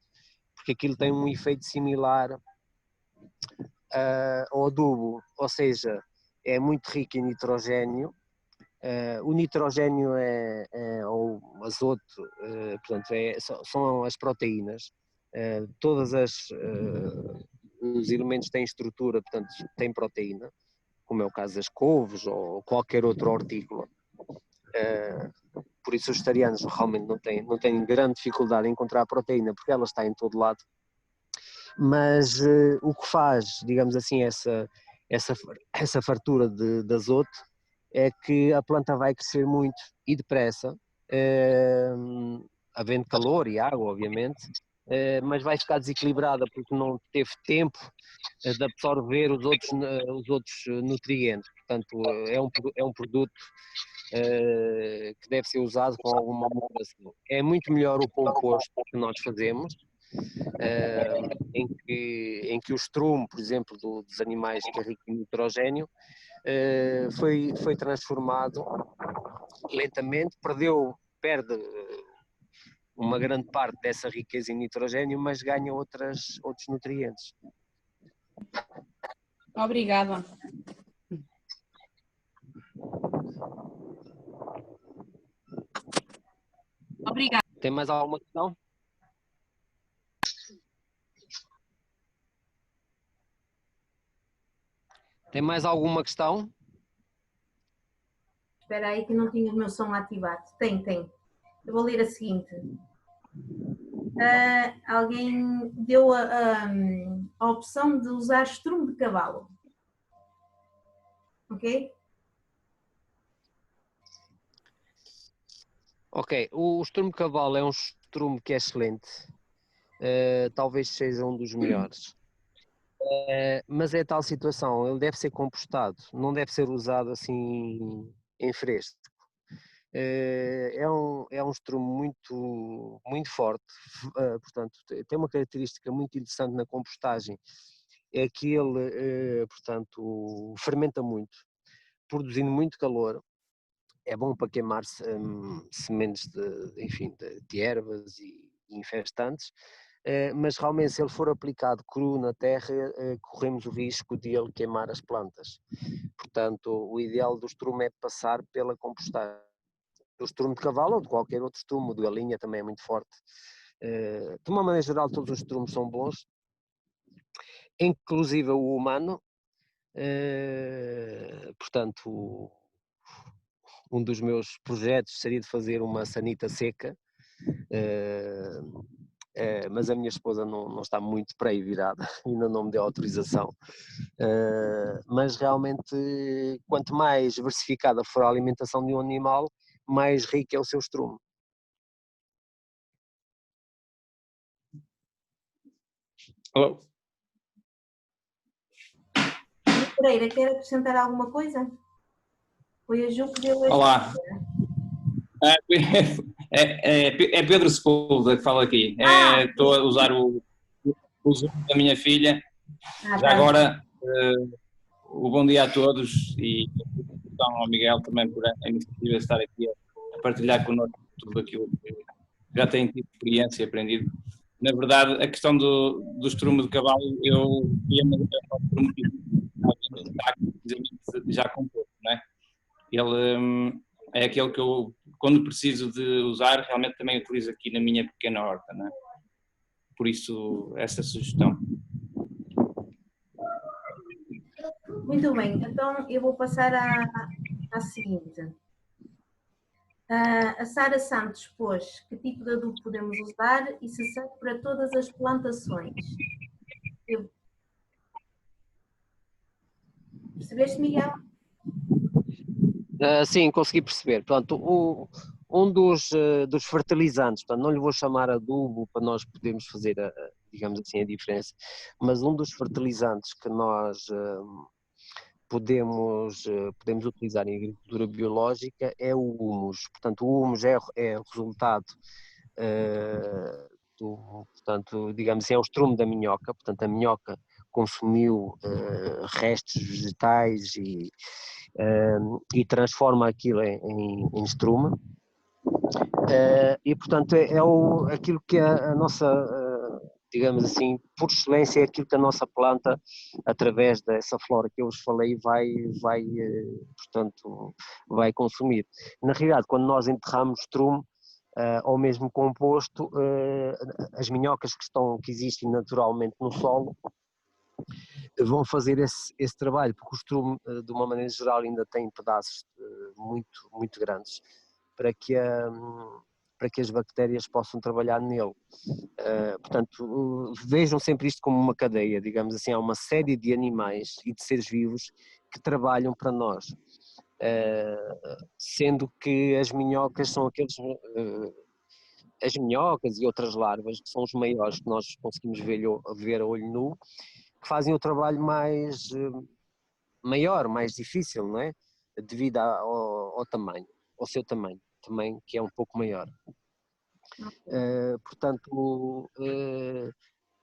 porque aquilo tem um efeito similar ao adubo, ou seja, é muito rico em nitrogénio. O nitrogénio ou azoto, portanto, são as proteínas. Todas os elementos têm estrutura, portanto, têm proteína, como é o caso das couves ou qualquer outro hortícola. Por isso os vegetarianos realmente não têm grande dificuldade em encontrar a proteína, porque ela está em todo lado. Mas o que faz, digamos assim, essa fartura de azoto é que a planta vai crescer muito e depressa, havendo calor e água, obviamente, mas vai ficar desequilibrada porque não teve tempo de absorver os outros nutrientes. Portanto, é um produto que deve ser usado com alguma moderação. É muito melhor o composto que nós fazemos, em que o estrume, por exemplo, dos animais que é rico em nitrogénio, foi transformado lentamente, perde uma grande parte dessa riqueza em nitrogénio, mas ganha outros nutrientes. Obrigada. Obrigada. Tem mais alguma questão? Tem mais alguma questão? Espera aí que não tinha o meu som ativado. Tem. Eu vou ler a seguinte. Alguém deu a opção de usar estrume de cavalo. Ok? Ok, o estrume de cavalo é um estrume que é excelente. Talvez seja um dos melhores. Mas é tal situação, ele deve ser compostado, não deve ser usado assim em fresco. É um estrume muito forte, portanto, tem uma característica muito interessante na compostagem, é que ele, portanto, fermenta muito, produzindo muito calor. É bom para queimar sementes de ervas e infestantes, mas realmente se ele for aplicado cru na terra, corremos o risco de ele queimar as plantas. Portanto, o ideal do estrume é passar pela compostagem. Do estrume de cavalo ou de qualquer outro estrume, o de galinha também é muito forte. De uma maneira geral, todos os estrumes são bons, inclusive o humano. Portanto, um dos meus projetos seria de fazer uma sanita seca, mas a minha esposa não está muito para aí virada, ainda não me deu autorização. Mas realmente, quanto mais diversificada for a alimentação de um animal, mais rico é o seu estrume. Alô? Pereira, quer acrescentar alguma coisa? Foi a Ju que deu esta. Olá. É Pedro Sepúlveda que fala aqui. Estou a usar o Zoom da minha filha. Já agora, o bom dia a todos e ao Miguel também por a iniciativa de estar aqui a partilhar connosco tudo aquilo que já tem tido experiência e aprendido. Na verdade, a questão do estrume de cavalo, eu ia-me já composto, não é? Ele é aquele que eu, quando preciso de usar, realmente também utilizo aqui na minha pequena horta, não é? Por isso, essa sugestão. Muito bem, então eu vou passar à seguinte. A Sara Santos pôs que tipo de adubo podemos usar e se serve para todas as plantações. Percebeste, Miguel? Sim, consegui perceber. Portanto, um dos fertilizantes, portanto, não lhe vou chamar adubo para nós podermos fazer, digamos assim, a diferença, mas um dos fertilizantes que nós podemos utilizar em agricultura biológica é o humus. Portanto, o humus é o resultado portanto, digamos, é o estrume da minhoca, portanto a minhoca consumiu restos vegetais e transforma aquilo em estrume. E portanto aquilo que a nossa, digamos assim, por excelência, é aquilo que a nossa planta, através dessa flora que eu vos falei, portanto, vai consumir. Na realidade, quando nós enterramos estrume, ou mesmo composto, as minhocas que existem naturalmente no solo vão fazer esse trabalho, porque o estrume, de uma maneira geral, ainda tem pedaços muito, muito grandes para que as bactérias possam trabalhar nele. Portanto, vejam sempre isto como uma cadeia, digamos assim, há uma série de animais e de seres vivos que trabalham para nós, sendo que as minhocas são as minhocas e outras larvas, que são os maiores que nós conseguimos ver a olho nu, que fazem o trabalho maior, mais difícil, não é? Devido ao tamanho, ao seu tamanho, também que é um pouco maior. Portanto,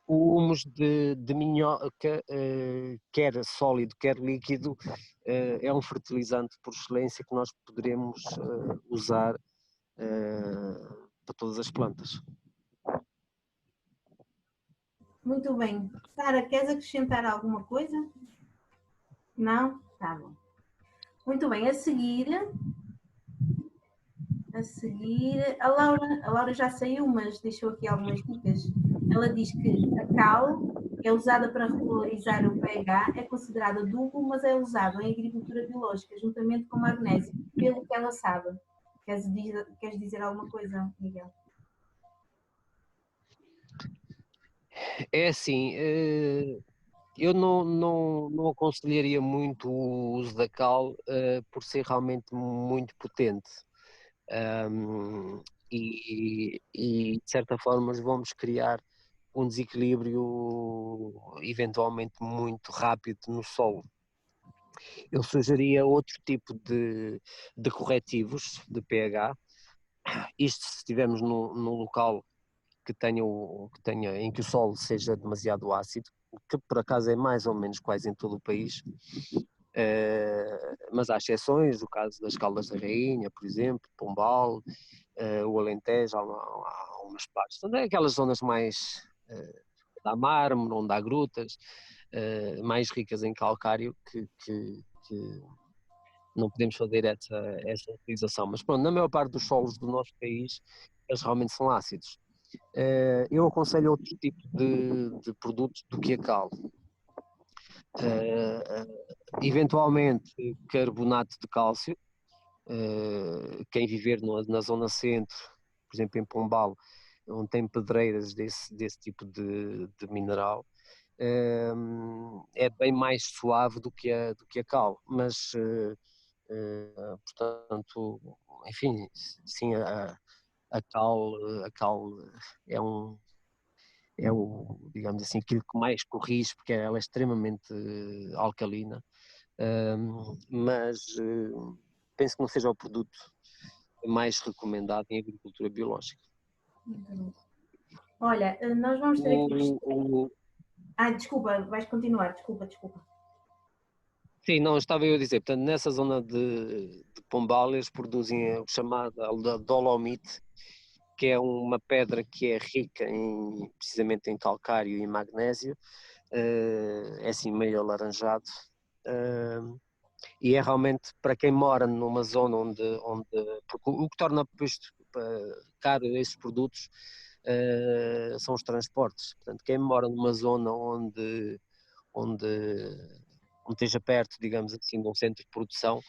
o humus de minhoca, quer sólido, quer líquido, é um fertilizante por excelência que nós poderemos usar para todas as plantas. Muito bem. Sara, queres acrescentar alguma coisa? Não? Tá bom. Muito bem, a seguir, a Laura já saiu, mas deixou aqui algumas dicas. Ela diz que a cal é usada para regularizar o pH, é considerada adubo, mas é usado em agricultura biológica, juntamente com magnésio, pelo que ela sabe. Queres dizer alguma coisa, Miguel? É assim, eu não aconselharia muito o uso da cal por ser realmente muito potente. De certa forma vamos criar um desequilíbrio eventualmente muito rápido no solo. Eu sugeriria outro tipo de corretivos de pH, isto se estivermos num local em que o solo seja demasiado ácido, que por acaso é mais ou menos quase em todo o país, mas há exceções, o caso das Caldas da Rainha, por exemplo, Pombal, o Alentejo, há umas partes, aquelas zonas mais onde há mármore, onde há grutas, mais ricas em calcário, que não podemos fazer essa utilização. Mas pronto, na maior parte dos solos do nosso país, eles realmente são ácidos. Eu aconselho outro tipo de produtos do que a cal. Eventualmente carbonato de cálcio, quem viver na zona centro, por exemplo em Pombal, onde tem pedreiras desse tipo de mineral, é bem mais suave do que a cal, mas portanto, enfim, sim, a cal digamos assim, aquilo que mais corrige, porque ela é extremamente alcalina, mas penso que não seja o produto mais recomendado em agricultura biológica. Olha, nós vamos ter aqui... desculpa, vais continuar, desculpa. Sim, não, estava eu a dizer, portanto, nessa zona de Pombal eles produzem o chamado dolomite, que é uma pedra que é rica precisamente em calcário e magnésio, é assim meio alaranjado, e é realmente para quem mora numa zona porque o que torna caro esses produtos são os transportes. Portanto, quem mora numa zona onde esteja perto, digamos assim, de um centro de produção,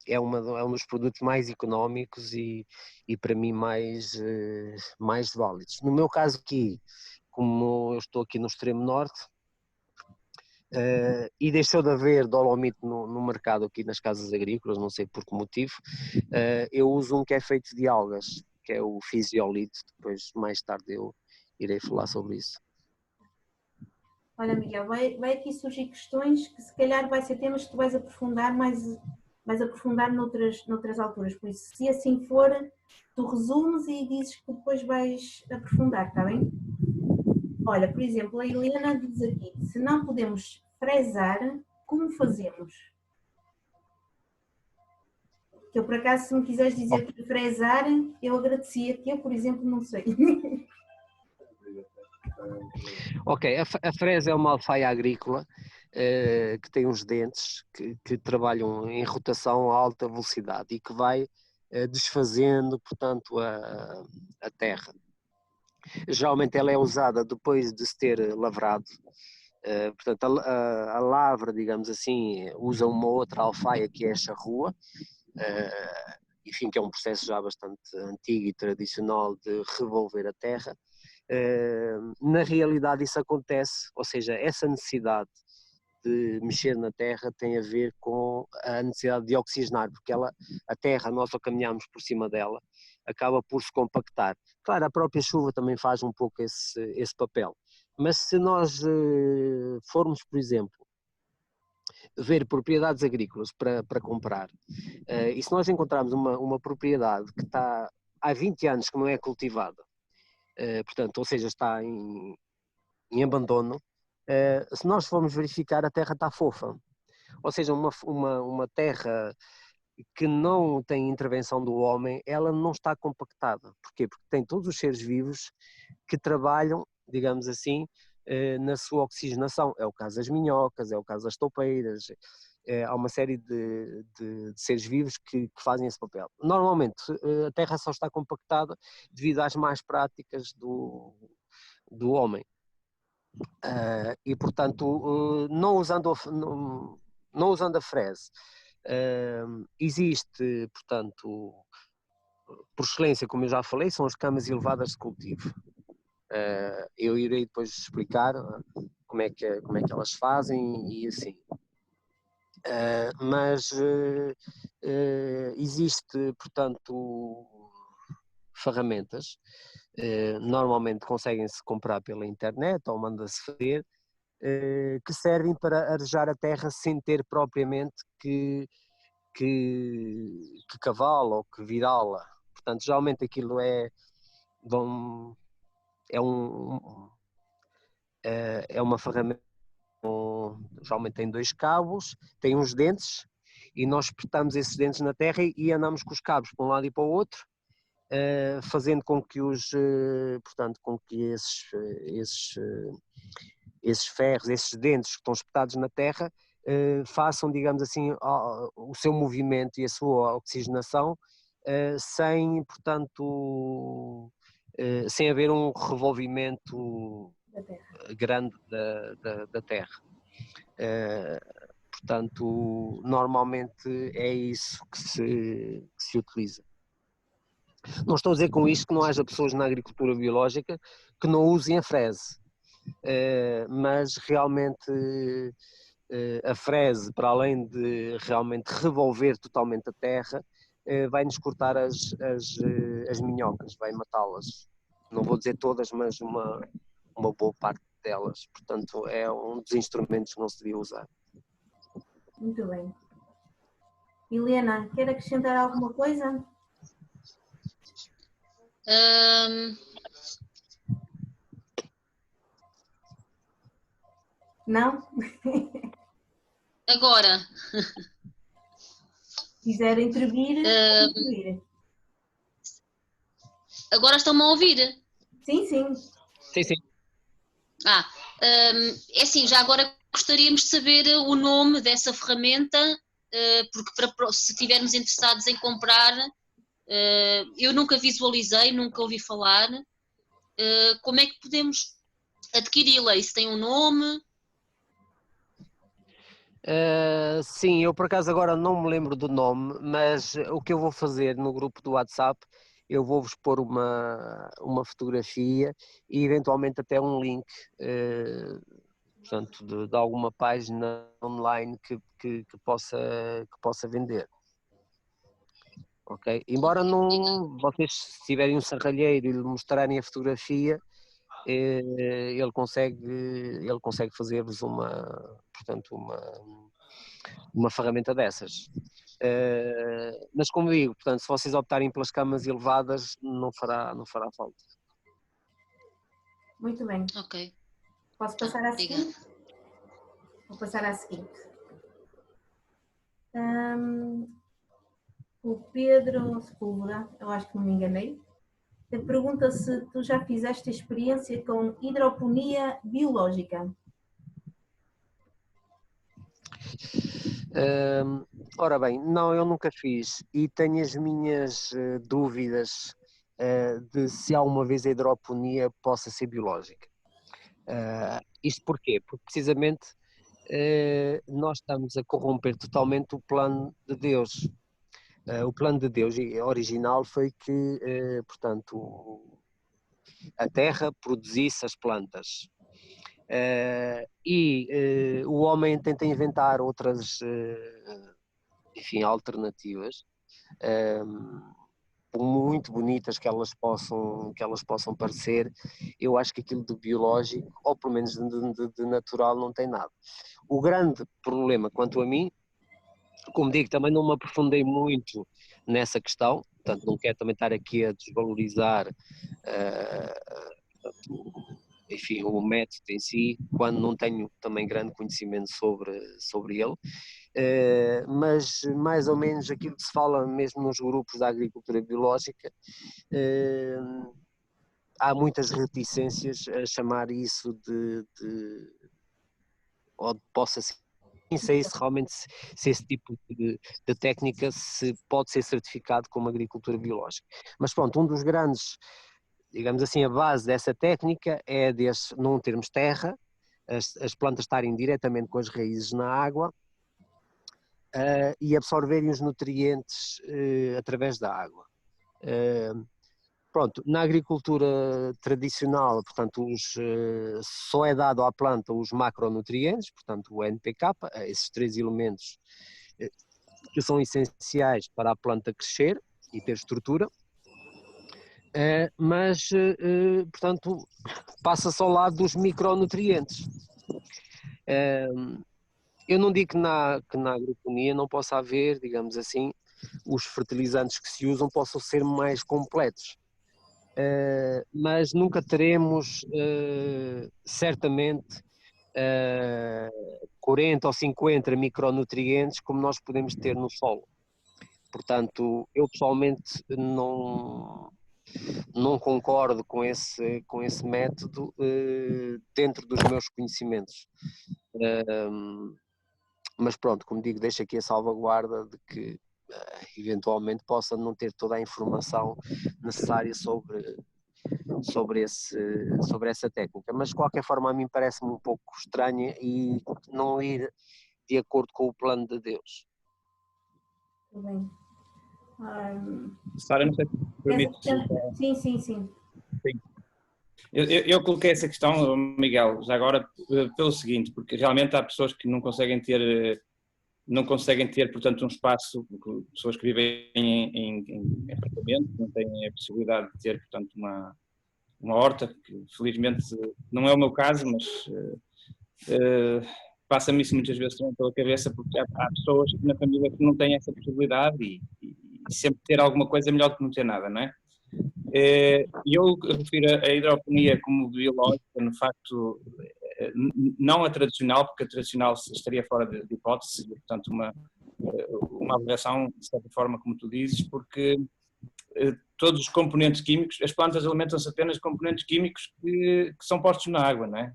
é um dos produtos mais económicos e para mim mais válidos. No meu caso aqui, como eu estou aqui no extremo norte, e deixou de haver dolomite no mercado aqui nas casas agrícolas, não sei por que motivo, eu uso um que é feito de algas, que é o fisiolite, depois mais tarde eu irei falar sobre isso. Olha, Miguel, vai aqui surgir questões que se calhar vai ser temas que tu vais aprofundar mais vais aprofundar noutras alturas. Por isso, se assim for, tu resumes e dizes que depois vais aprofundar, está bem? Olha, por exemplo, a Helena diz aqui, se não podemos fresar, como fazemos? Que eu, por acaso, se me quiseres dizer que fresar, eu agradecia, que eu, por exemplo, não sei. Ok, a fresa é uma alfaia agrícola que tem uns dentes que trabalham em rotação a alta velocidade e que vai desfazendo, portanto, a terra. Geralmente ela é usada depois de se ter lavrado, portanto a lavra, digamos assim, usa uma outra alfaia que é a charrua, enfim, que é um processo já bastante antigo e tradicional de revolver a terra. Na realidade isso acontece, ou seja, essa necessidade de mexer na terra tem a ver com a necessidade de oxigenar, porque a terra, nós ao caminharmos por cima dela, acaba por se compactar. Claro, a própria chuva também faz um pouco esse papel, mas se nós formos, por exemplo, ver propriedades agrícolas para comprar, e se nós encontrarmos uma propriedade que está há 20 anos que não é cultivada, portanto, ou seja, está em abandono, se nós formos verificar, a terra está fofa. Ou seja, uma terra que não tem intervenção do homem, ela não está compactada. Porquê? Porque tem todos os seres vivos que trabalham, digamos assim, na sua oxigenação. É o caso das minhocas, é o caso das toupeiras, há uma série de seres vivos que fazem esse papel. Normalmente a terra só está compactada devido às más práticas do homem. E portanto, não usando a frese, existe, portanto, por excelência, como eu já falei, são as camas elevadas de cultivo. Eu irei depois explicar como é que elas fazem e assim. Mas existe, portanto, ferramentas, normalmente conseguem-se comprar pela internet ou manda-se fazer, que servem para arejar a terra sem ter propriamente que cavá-la ou que virá-la. Portanto, geralmente aquilo é uma ferramenta, geralmente tem 2 cabos, tem uns dentes, e nós espetamos esses dentes na terra e andamos com os cabos para um lado e para o outro, fazendo com que portanto, com que esses ferros, esses dentes que estão espetados na terra, façam, digamos assim, o seu movimento e a sua oxigenação, sem, portanto, sem haver um revolvimento grande da terra. Portanto, normalmente é isso que se utiliza. Não estou a dizer com isto que não haja pessoas na agricultura biológica que não usem a frese, mas realmente a frese, para além de realmente revolver totalmente a terra, vai-nos cortar as minhocas, vai matá-las. Não vou dizer todas, mas uma boa parte delas. Portanto, é um dos instrumentos que não se devia usar. Muito bem. Helena, quer acrescentar alguma coisa? Não? Agora. Se quiser intervir, intervir. Agora estão-me a ouvir? Sim, sim. Sim, sim. É assim, já agora gostaríamos de saber o nome dessa ferramenta, porque se estivermos interessados em comprar, eu nunca visualizei, nunca ouvi falar, como é que podemos adquiri-la? Isso tem um nome? Sim, eu por acaso agora não me lembro do nome, mas o que eu vou fazer no grupo do WhatsApp, eu vou-vos pôr uma fotografia e eventualmente até um link, portanto, de alguma página online que possa vender. Ok? Embora vocês, se tiverem um serralheiro e lhe mostrarem a fotografia, ele consegue fazer-vos uma ferramenta dessas. Mas como digo, portanto, se vocês optarem pelas camas elevadas, não fará falta. Muito bem. Ok. Posso passar à Obrigada. seguinte? Vou passar à seguinte. O Pedro Sepúlveda, eu acho que não me enganei, pergunta se tu já fizeste experiência com hidroponia biológica. Ora bem, não, eu nunca fiz e tenho as minhas dúvidas de se alguma vez a hidroponia possa ser biológica. Isto porquê? Porque precisamente nós estamos a corromper totalmente o plano de Deus. O plano de Deus original foi que, portanto, a terra produzisse as plantas. O homem tenta inventar outras, enfim, alternativas, muito bonitas que elas possam parecer. Eu acho que aquilo de biológico, ou pelo menos de natural, não tem nada. O grande problema, quanto a mim, como digo, também não me aprofundei muito nessa questão, portanto não quero também estar aqui a desvalorizar enfim, o método em si, quando não tenho também grande conhecimento sobre ele, mas mais ou menos aquilo que se fala mesmo nos grupos da agricultura biológica, há muitas reticências a chamar isso ou possa ser. Não sei se realmente se esse tipo de técnica se pode ser certificado como agricultura biológica. Mas pronto, um dos grandes, digamos assim, a base dessa técnica é não termos terra, as plantas estarem diretamente com as raízes na água e absorverem os nutrientes através da água. Pronto, na agricultura tradicional, portanto, só é dado à planta os macronutrientes, portanto o NPK, esses 3 elementos que são essenciais para a planta crescer e ter estrutura, mas, portanto, passa-se ao lado dos micronutrientes. Eu não digo que na agroponia não possa haver, digamos assim, os fertilizantes que se usam possam ser mais completos. Mas nunca teremos certamente 40 ou 50 micronutrientes como nós podemos ter no solo. Portanto, eu pessoalmente não concordo com esse método dentro dos meus conhecimentos. Mas pronto, como digo, deixo aqui a salvaguarda de que eventualmente possa não ter toda a informação necessária sobre essa técnica, mas de qualquer forma a mim parece-me um pouco estranha e não ir de acordo com o plano de Deus. Tudo bem. Sara, não sei se me permite. Sim. Eu coloquei essa questão, Miguel, já agora pelo seguinte, porque realmente há pessoas que não conseguem ter, portanto, um espaço, pessoas que vivem em apartamento, não têm a possibilidade de ter, portanto, uma horta, que felizmente não é o meu caso, mas passa-me isso muitas vezes também pela cabeça, porque há pessoas na família que não têm essa possibilidade e sempre ter alguma coisa é melhor do que não ter nada, não é? Eu refiro a hidroponia como biológica, no facto, não a tradicional, porque a tradicional estaria fora de hipótese, seria, portanto, uma aberração, de certa forma, como tu dizes, porque todos os componentes químicos, as plantas alimentam-se apenas de componentes químicos que são postos na água, não é?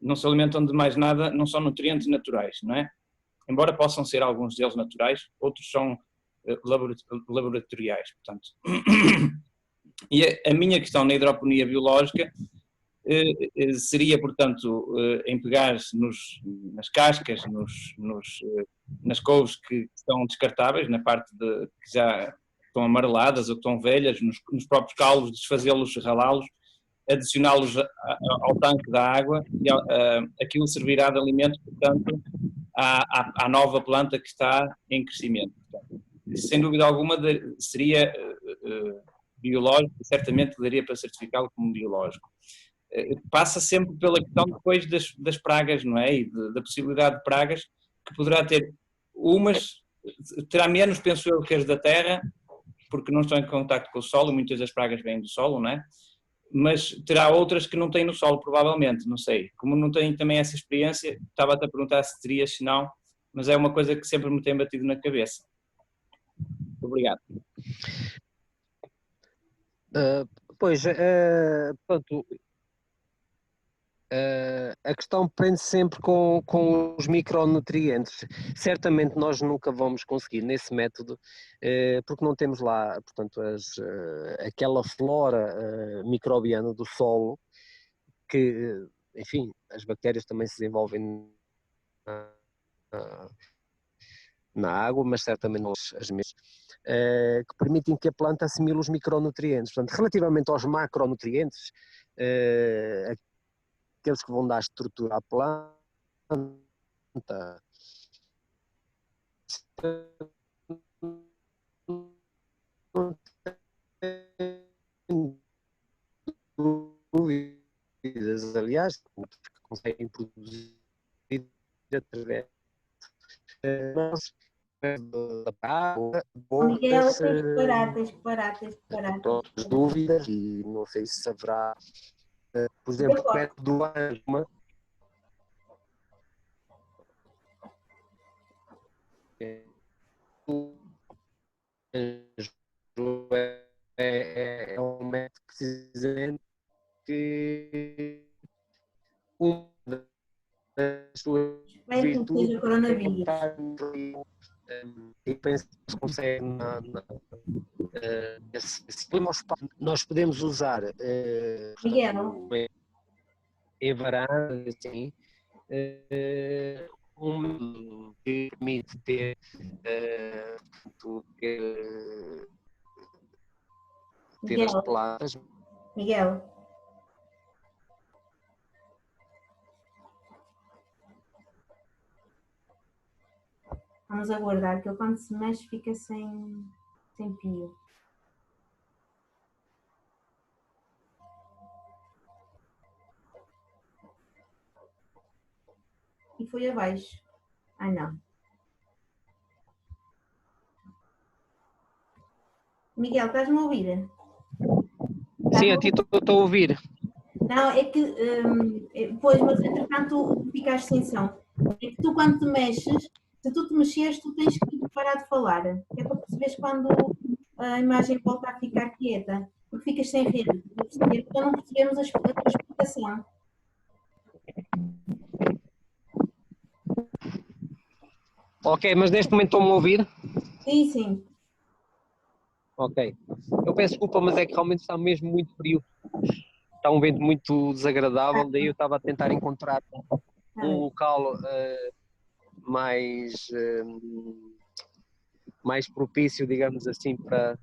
Não se alimentam de mais nada, não são nutrientes naturais, não é? Embora possam ser alguns deles naturais, outros são laboratoriais, portanto. E a minha questão na hidroponia biológica seria, portanto, em pegar nas cascas, nas couves que estão descartáveis, na parte que já estão amareladas ou que estão velhas, nos próprios caulos, desfazê-los, ralá-los, adicioná-los ao tanque da água e aquilo servirá de alimento, portanto, à nova planta que está em crescimento. Portanto, sem dúvida alguma seria biológico, certamente daria para certificá-lo como biológico. Passa sempre pela questão depois das pragas, não é? E da possibilidade de pragas que poderá ter umas terá menos, penso eu, que as da terra, porque não estão em contacto com o solo, muitas das pragas vêm do solo, não é? Mas terá outras que não têm no solo, provavelmente, não sei. Como não tenho também essa experiência, estava-te a perguntar se terias, se não, mas é uma coisa que sempre me tem batido na cabeça. Obrigado. Pronto, a questão prende sempre com os micronutrientes. Certamente nós nunca vamos conseguir nesse método, porque não temos lá, portanto, aquela flora microbiana do solo que, enfim, as bactérias também se desenvolvem na água, mas certamente não as mesmas, que permitem que a planta assimile os micronutrientes. Portanto, relativamente aos macronutrientes, aqueles que vão dar estrutura à planta, não tenho dúvidas, aliás, que conseguem produzir através da água, Miguel, tens que parar. outras dúvidas, e não sei se haverá, por exemplo, perto do asma, é um método precisamente que uma das suas virtudes e penso que se consegue nós podemos usar em varandas, assim, que permite ter as plantas. Miguel. Vamos aguardar, que ele quando se mexe fica sem pio. E foi abaixo. Ai não. Miguel, estás-me a ouvir? Sim, a ti estou a ouvir. Não, é que, pois, mas entretanto ficaste sem som. É que tu quando te mexes, se tu te mexeres, tu tens que parar de falar. É para perceberes quando a imagem volta a ficar quieta, porque ficas sem rede. Então não percebemos a tua explicação. Ok, mas neste momento estão-me a ouvir? Sim, sim. Ok. Eu peço desculpa, mas é que realmente está mesmo muito frio. Está um vento muito desagradável, daí eu estava a tentar encontrar um local mais propício, digamos assim, para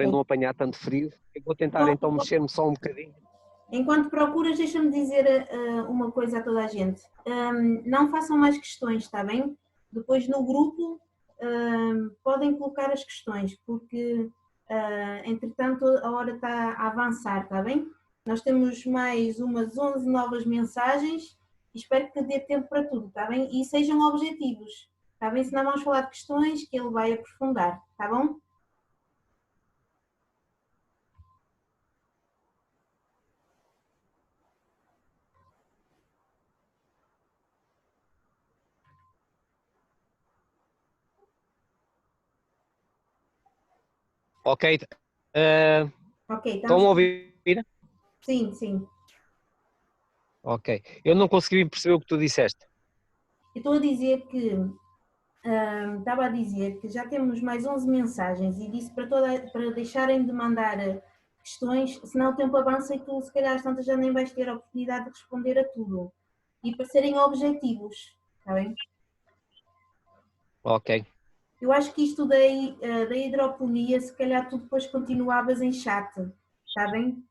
não apanhar tanto frio. Eu vou tentar então mexer-me só um bocadinho. Enquanto procuras, deixa-me dizer uma coisa a toda a gente. Não façam mais questões, está bem? Depois no grupo podem colocar as questões, porque entretanto a hora está a avançar, está bem? Nós temos mais umas 11 novas mensagens e espero que dê tempo para tudo, está bem? E sejam objetivos, está bem? Senão vamos falar de questões que ele vai aprofundar, está bom? Ok. Ok, estão a ouvir? Sim, sim. Ok. Eu não consegui perceber o que tu disseste. Eu estou a dizer que, estava a dizer que já temos mais 11 mensagens e disse para deixarem de mandar questões, senão o tempo avança e tu se calhar às tantas já nem vais ter a oportunidade de responder a tudo. E para serem objetivos, está bem? Ok. Eu acho que isto da hidroponia, se calhar tu depois continuavas em chat, está bem?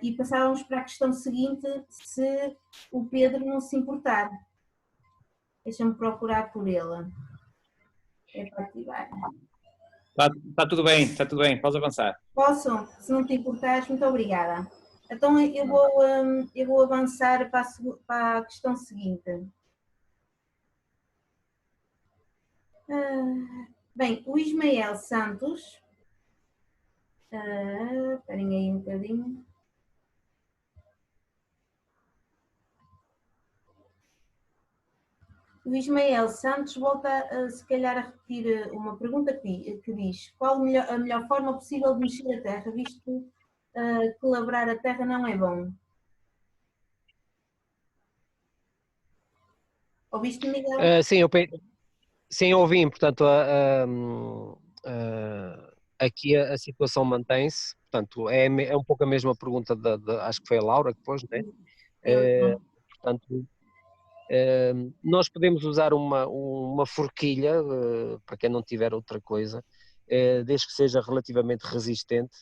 E passávamos para a questão seguinte, se o Pedro não se importar. Deixa-me procurar por ele. É para ativar. Está tudo bem, podes avançar. Posso? Se não te importares, muito obrigada. Então eu vou avançar para a questão seguinte. Bem, o Ismael Santos, esperem aí um bocadinho. O Ismael Santos volta, se calhar, a repetir uma pergunta que diz: qual a melhor forma possível de mexer a terra, visto que labrar a terra não é bom? Ouviste, Miguel? Sim, ouvi, portanto, aqui a situação mantém-se, portanto, é um pouco a mesma pergunta acho que foi a Laura que pôs, né? Portanto, nós podemos usar uma forquilha, para quem não tiver outra coisa, desde que seja relativamente resistente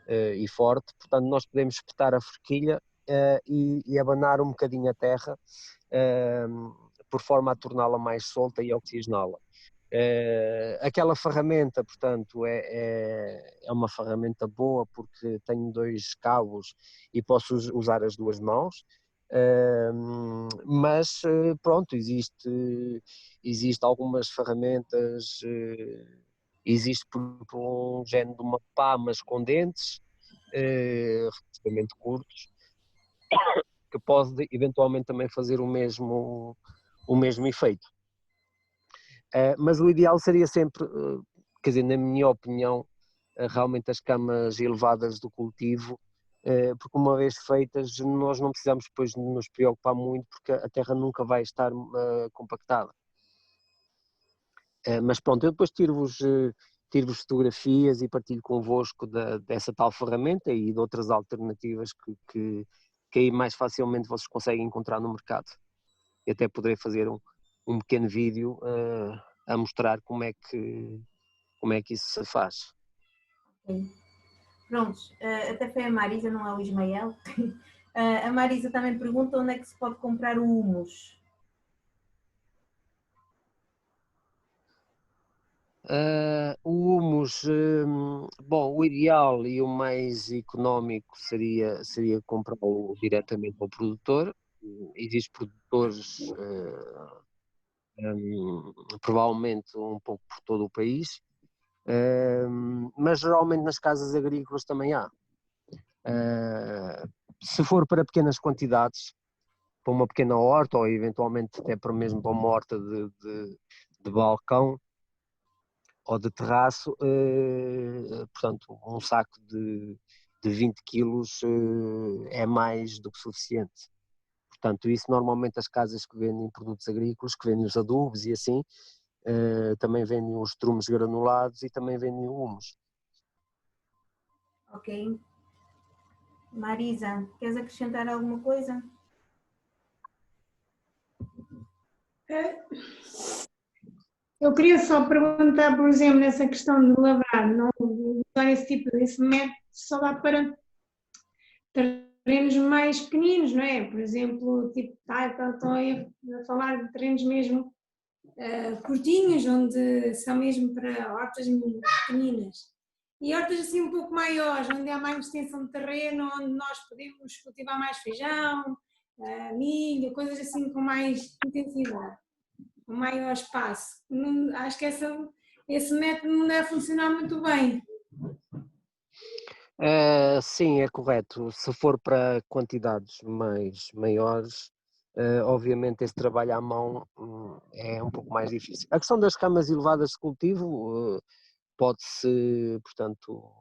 e forte, portanto, nós podemos espetar a forquilha e abanar um bocadinho a terra, por forma a torná-la mais solta e oxigená-la. Aquela ferramenta, portanto, é uma ferramenta boa porque tenho 2 cabos e posso usar as 2 mãos, mas pronto, existe algumas ferramentas, existe por um género de uma pá, mas com dentes, relativamente curtos, que pode eventualmente também fazer o mesmo efeito. Mas o ideal seria sempre, quer dizer, na minha opinião, realmente as camas elevadas do cultivo, porque uma vez feitas nós não precisamos depois nos preocupar muito, porque a terra nunca vai estar compactada. Mas pronto, eu depois tiro-vos fotografias e partilho convosco dessa tal ferramenta e de outras alternativas que aí mais facilmente vocês conseguem encontrar no mercado. E até poderei fazer um pequeno vídeo a mostrar como é que isso se faz. Okay. Prontos, até foi a Marisa, não é o Ismael. A Marisa também pergunta onde é que se pode comprar o humus. O humus, bom, o ideal e o mais económico seria comprá-lo diretamente ao produtor. Existem produtores, provavelmente um pouco por todo o país, mas geralmente nas casas agrícolas também há. Se for para pequenas quantidades, para uma pequena horta ou eventualmente até mesmo para uma horta de balcão ou de terraço, portanto um saco de 20 quilos é mais do que suficiente. Portanto, isso normalmente as casas que vendem produtos agrícolas, que vendem os adubos e assim, também vendem os estrumes granulados e também vendem o humus. Ok. Marisa, queres acrescentar alguma coisa? Eu queria só perguntar, por exemplo, nessa questão de lavrar, não usar esse método só dá para terrenos mais pequeninos, não é? Por exemplo, tipo, estou a falar de terrenos mesmo curtinhos, onde são mesmo para hortas pequeninas. E hortas assim um pouco maiores, onde há mais extensão de terreno, onde nós podemos cultivar mais feijão, milho, coisas assim com mais intensidade, com maior espaço. Acho que esse método não deve funcionar muito bem. Sim, é correto. Se for para quantidades maiores, obviamente esse trabalho à mão é um pouco mais difícil. A questão das camas elevadas de cultivo pode-se, portanto,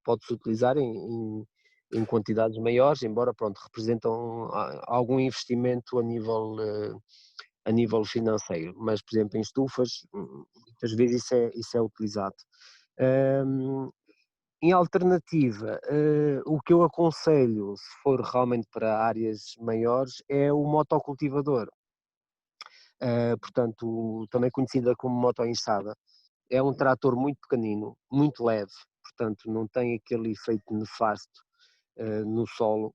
pode-se utilizar em quantidades maiores, embora, pronto, representam algum investimento a nível financeiro, mas, por exemplo, em estufas, muitas vezes isso é utilizado. Em alternativa, o que eu aconselho, se for realmente para áreas maiores, é o motocultivador. Portanto, também conhecida como motoenxada. É um trator muito pequenino, muito leve, portanto não tem aquele efeito nefasto no solo.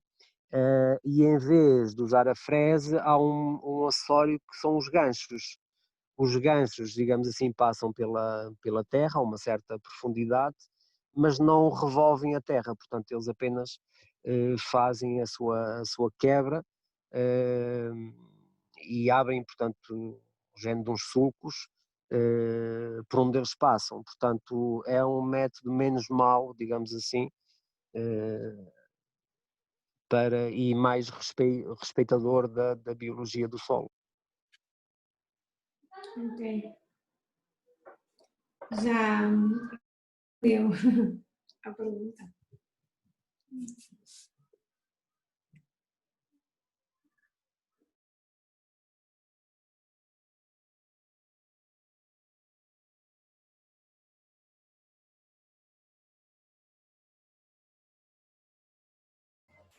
E em vez de usar a frese, há um acessório que são os ganchos. Os ganchos, digamos assim, passam pela terra a uma certa profundidade, mas não revolvem a terra, portanto eles apenas fazem a sua quebra e abrem, portanto, o género de uns sulcos por onde eles passam. Portanto, é um método menos mau, digamos assim, e mais respeitador da biologia do solo. Ok. Já deu a pergunta.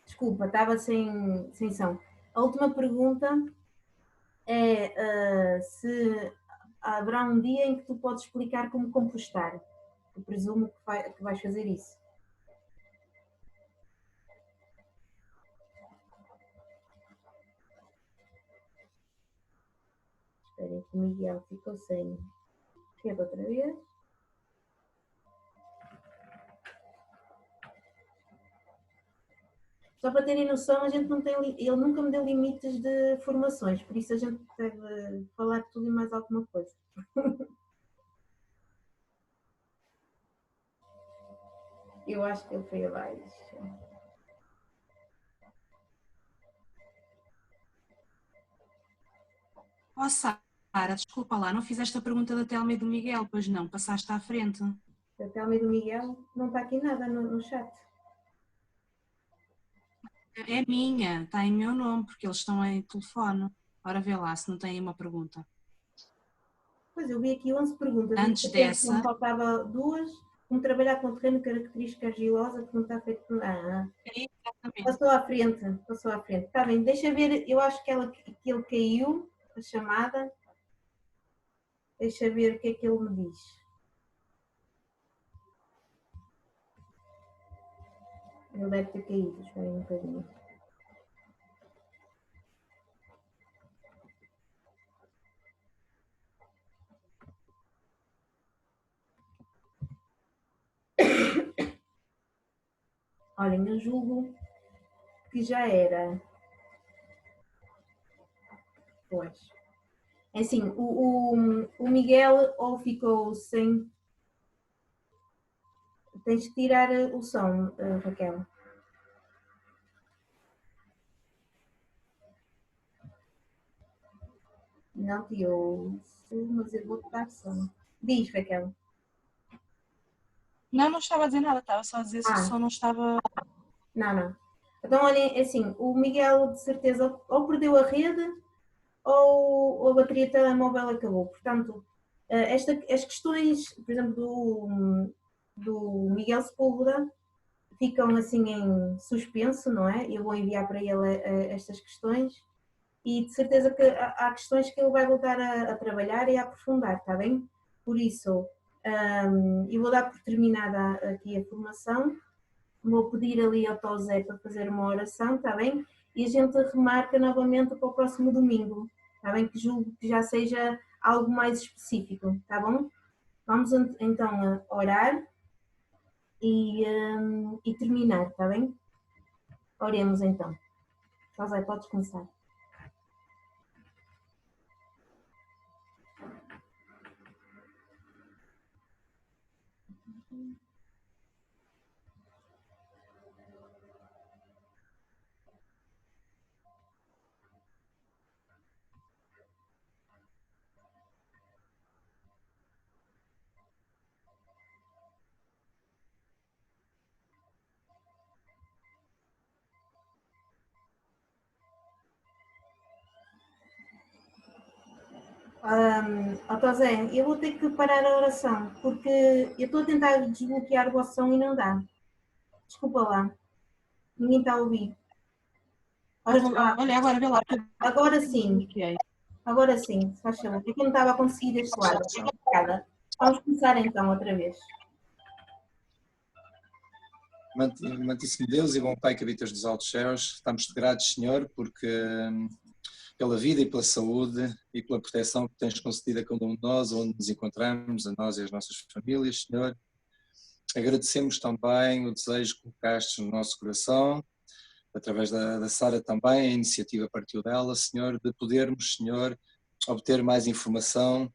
Desculpa, estava sem som. A última pergunta é se haverá um dia em que tu podes explicar como compostar. Eu presumo que vais fazer isso. Espera que o Miguel ficou sem. Chega outra vez. Só para terem noção, a gente não tem, ele nunca me deu limites de formações, por isso a gente deve falar de tudo e mais alguma coisa. Eu acho que ele foi abaixo. Oh, Sara, desculpa lá, não fizeste a pergunta da Telma e do Miguel, pois não, passaste à frente. A Telma e do Miguel não está aqui nada no chat. É minha, está em meu nome, porque eles estão em telefone. Ora, vê lá se não tem uma pergunta. Pois, eu vi aqui 11 perguntas. Antes dessa... Não faltava duas. Como trabalhar com terreno característica argilosa que não está feito... Exatamente. Passou à frente. Está bem, deixa ver, eu acho que ele caiu, a chamada. Deixa ver o que é que ele me diz. Ele deve ter caído, espera aí um bocadinho. Olhem, eu julgo que já era. Pois. É assim, o Miguel ou ficou sem... Tens que tirar o som, Raquel. Não te ouço, mas eu vou dar som. Diz, Raquel. Não estava a dizer nada, estava só a dizer se o som não estava... Não. Então, olhem, assim, o Miguel de certeza ou perdeu a rede ou a bateria do telemóvel acabou. Portanto, as questões, por exemplo, do Miguel Sepúlveda ficam assim em suspenso, não é? Eu vou enviar para ele estas questões e de certeza que há questões que ele vai voltar a trabalhar e a aprofundar, está bem? Por isso, eu vou dar por terminada aqui a formação, vou pedir ali ao Tosé para fazer uma oração, está bem? E a gente remarca novamente para o próximo domingo, está bem? Que julgo que já seja algo mais específico, está bom? Vamos então orar e terminar, está bem? Oremos então. Tosé, podes começar. Tosé, eu vou ter que parar a oração, porque eu estou a tentar desbloquear o vosso som e não dá. Desculpa lá. Ninguém está a ouvir. Olha, agora vê lá. Agora sim. Agora sim, se faz favor. É que eu não estava a conseguir deste lado. Obrigada. Vamos começar então outra vez. Amantíssimo Deus e bom Pai que habitas nos altos céus, estamos-te gratos, Senhor, porque pela vida e pela saúde e pela proteção que tens concedido a cada um de nós, onde nos encontramos, a nós e as nossas famílias, Senhor. Agradecemos também o desejo que colocaste no nosso coração, através da Sara também, a iniciativa partiu dela, Senhor, de podermos, Senhor, obter mais informação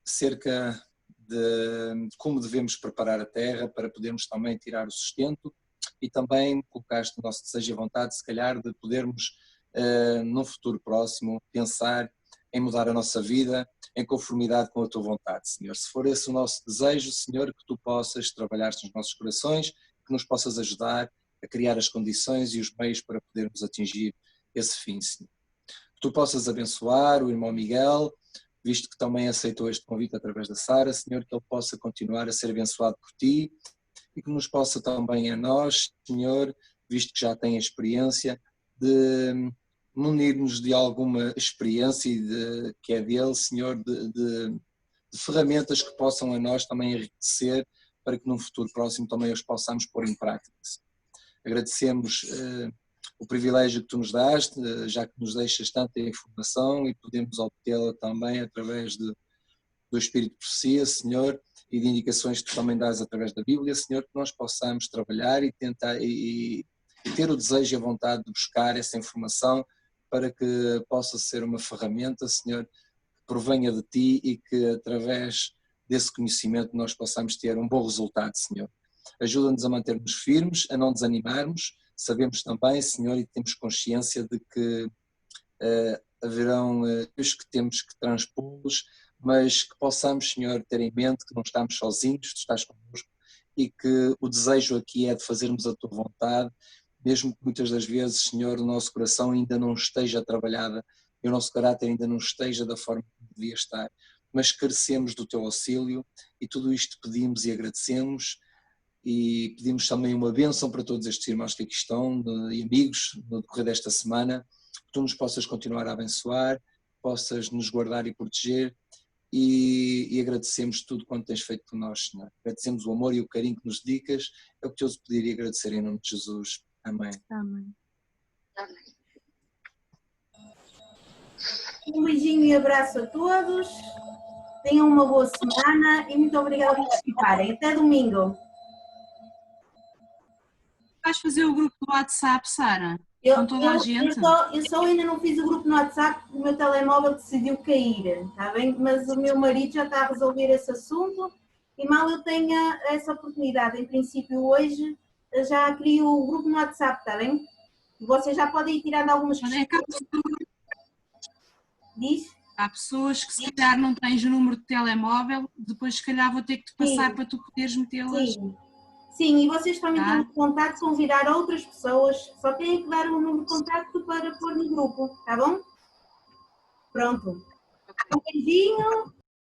acerca de como devemos preparar a terra para podermos também tirar o sustento, e também colocaste o nosso desejo e vontade, se calhar, de podermos, num futuro próximo, pensar em mudar a nossa vida em conformidade com a tua vontade, Senhor. Se for esse o nosso desejo, Senhor, que tu possas trabalhar nos nossos corações, que nos possas ajudar a criar as condições e os meios para podermos atingir esse fim, Senhor. Que tu possas abençoar o irmão Miguel, visto que também aceitou este convite através da Sara, Senhor, que ele possa continuar a ser abençoado por ti, e que nos possa também a nós, Senhor, visto que já tem a experiência, de munir-nos de alguma experiência que é dele, Senhor, de ferramentas que possam a nós também enriquecer, para que num futuro próximo também os possamos pôr em prática. Agradecemos o privilégio que tu nos daste, já que nos deixas tanta informação e podemos obtê-la também através do Espírito de Profecia, Senhor, e de indicações que tu também dás através da Bíblia, Senhor, que nós possamos trabalhar e tentar e ter o desejo e a vontade de buscar essa informação para que possa ser uma ferramenta, Senhor, que provenha de ti e que através desse conhecimento nós possamos ter um bom resultado, Senhor. Ajuda-nos a mantermos firmes, a não desanimarmos. Sabemos também, Senhor, e temos consciência de que haverão os que temos que transpô-los, mas que possamos, Senhor, ter em mente que não estamos sozinhos, tu estás connosco, e que o desejo aqui é de fazermos a tua vontade, mesmo que muitas das vezes, Senhor, o nosso coração ainda não esteja trabalhada e o nosso caráter ainda não esteja da forma que devia estar, mas carecemos do teu auxílio e tudo isto pedimos e agradecemos, e pedimos também uma bênção para todos estes irmãos que aqui estão e amigos no decorrer desta semana, que tu nos possas continuar a abençoar, possas nos guardar e proteger, e agradecemos tudo quanto tens feito por nós, Senhor. Agradecemos o amor e o carinho que nos dedicas, é o que eu te pedir e agradecer em nome de Jesus. Amém. Amém. Um beijinho e abraço a todos, tenham uma boa semana e muito obrigada por participarem. Até domingo. Vais fazer o grupo do WhatsApp, Sara? Com toda a gente? Eu só ainda não fiz o grupo no WhatsApp porque o meu telemóvel decidiu cair, está bem? Mas o meu marido já está a resolver esse assunto e mal eu tenha essa oportunidade, em princípio hoje, já crio o grupo no WhatsApp, está bem? Vocês já podem ir tirando algumas questões. Diz? Há pessoas que se calhar não tens o número de telemóvel, depois se calhar vou ter que te passar para tu poderes metê-las. Sim, e vocês também têm contato, convidar outras pessoas, só têm que dar o número de contacto para pôr no grupo, tá bom? Pronto. Um beijinho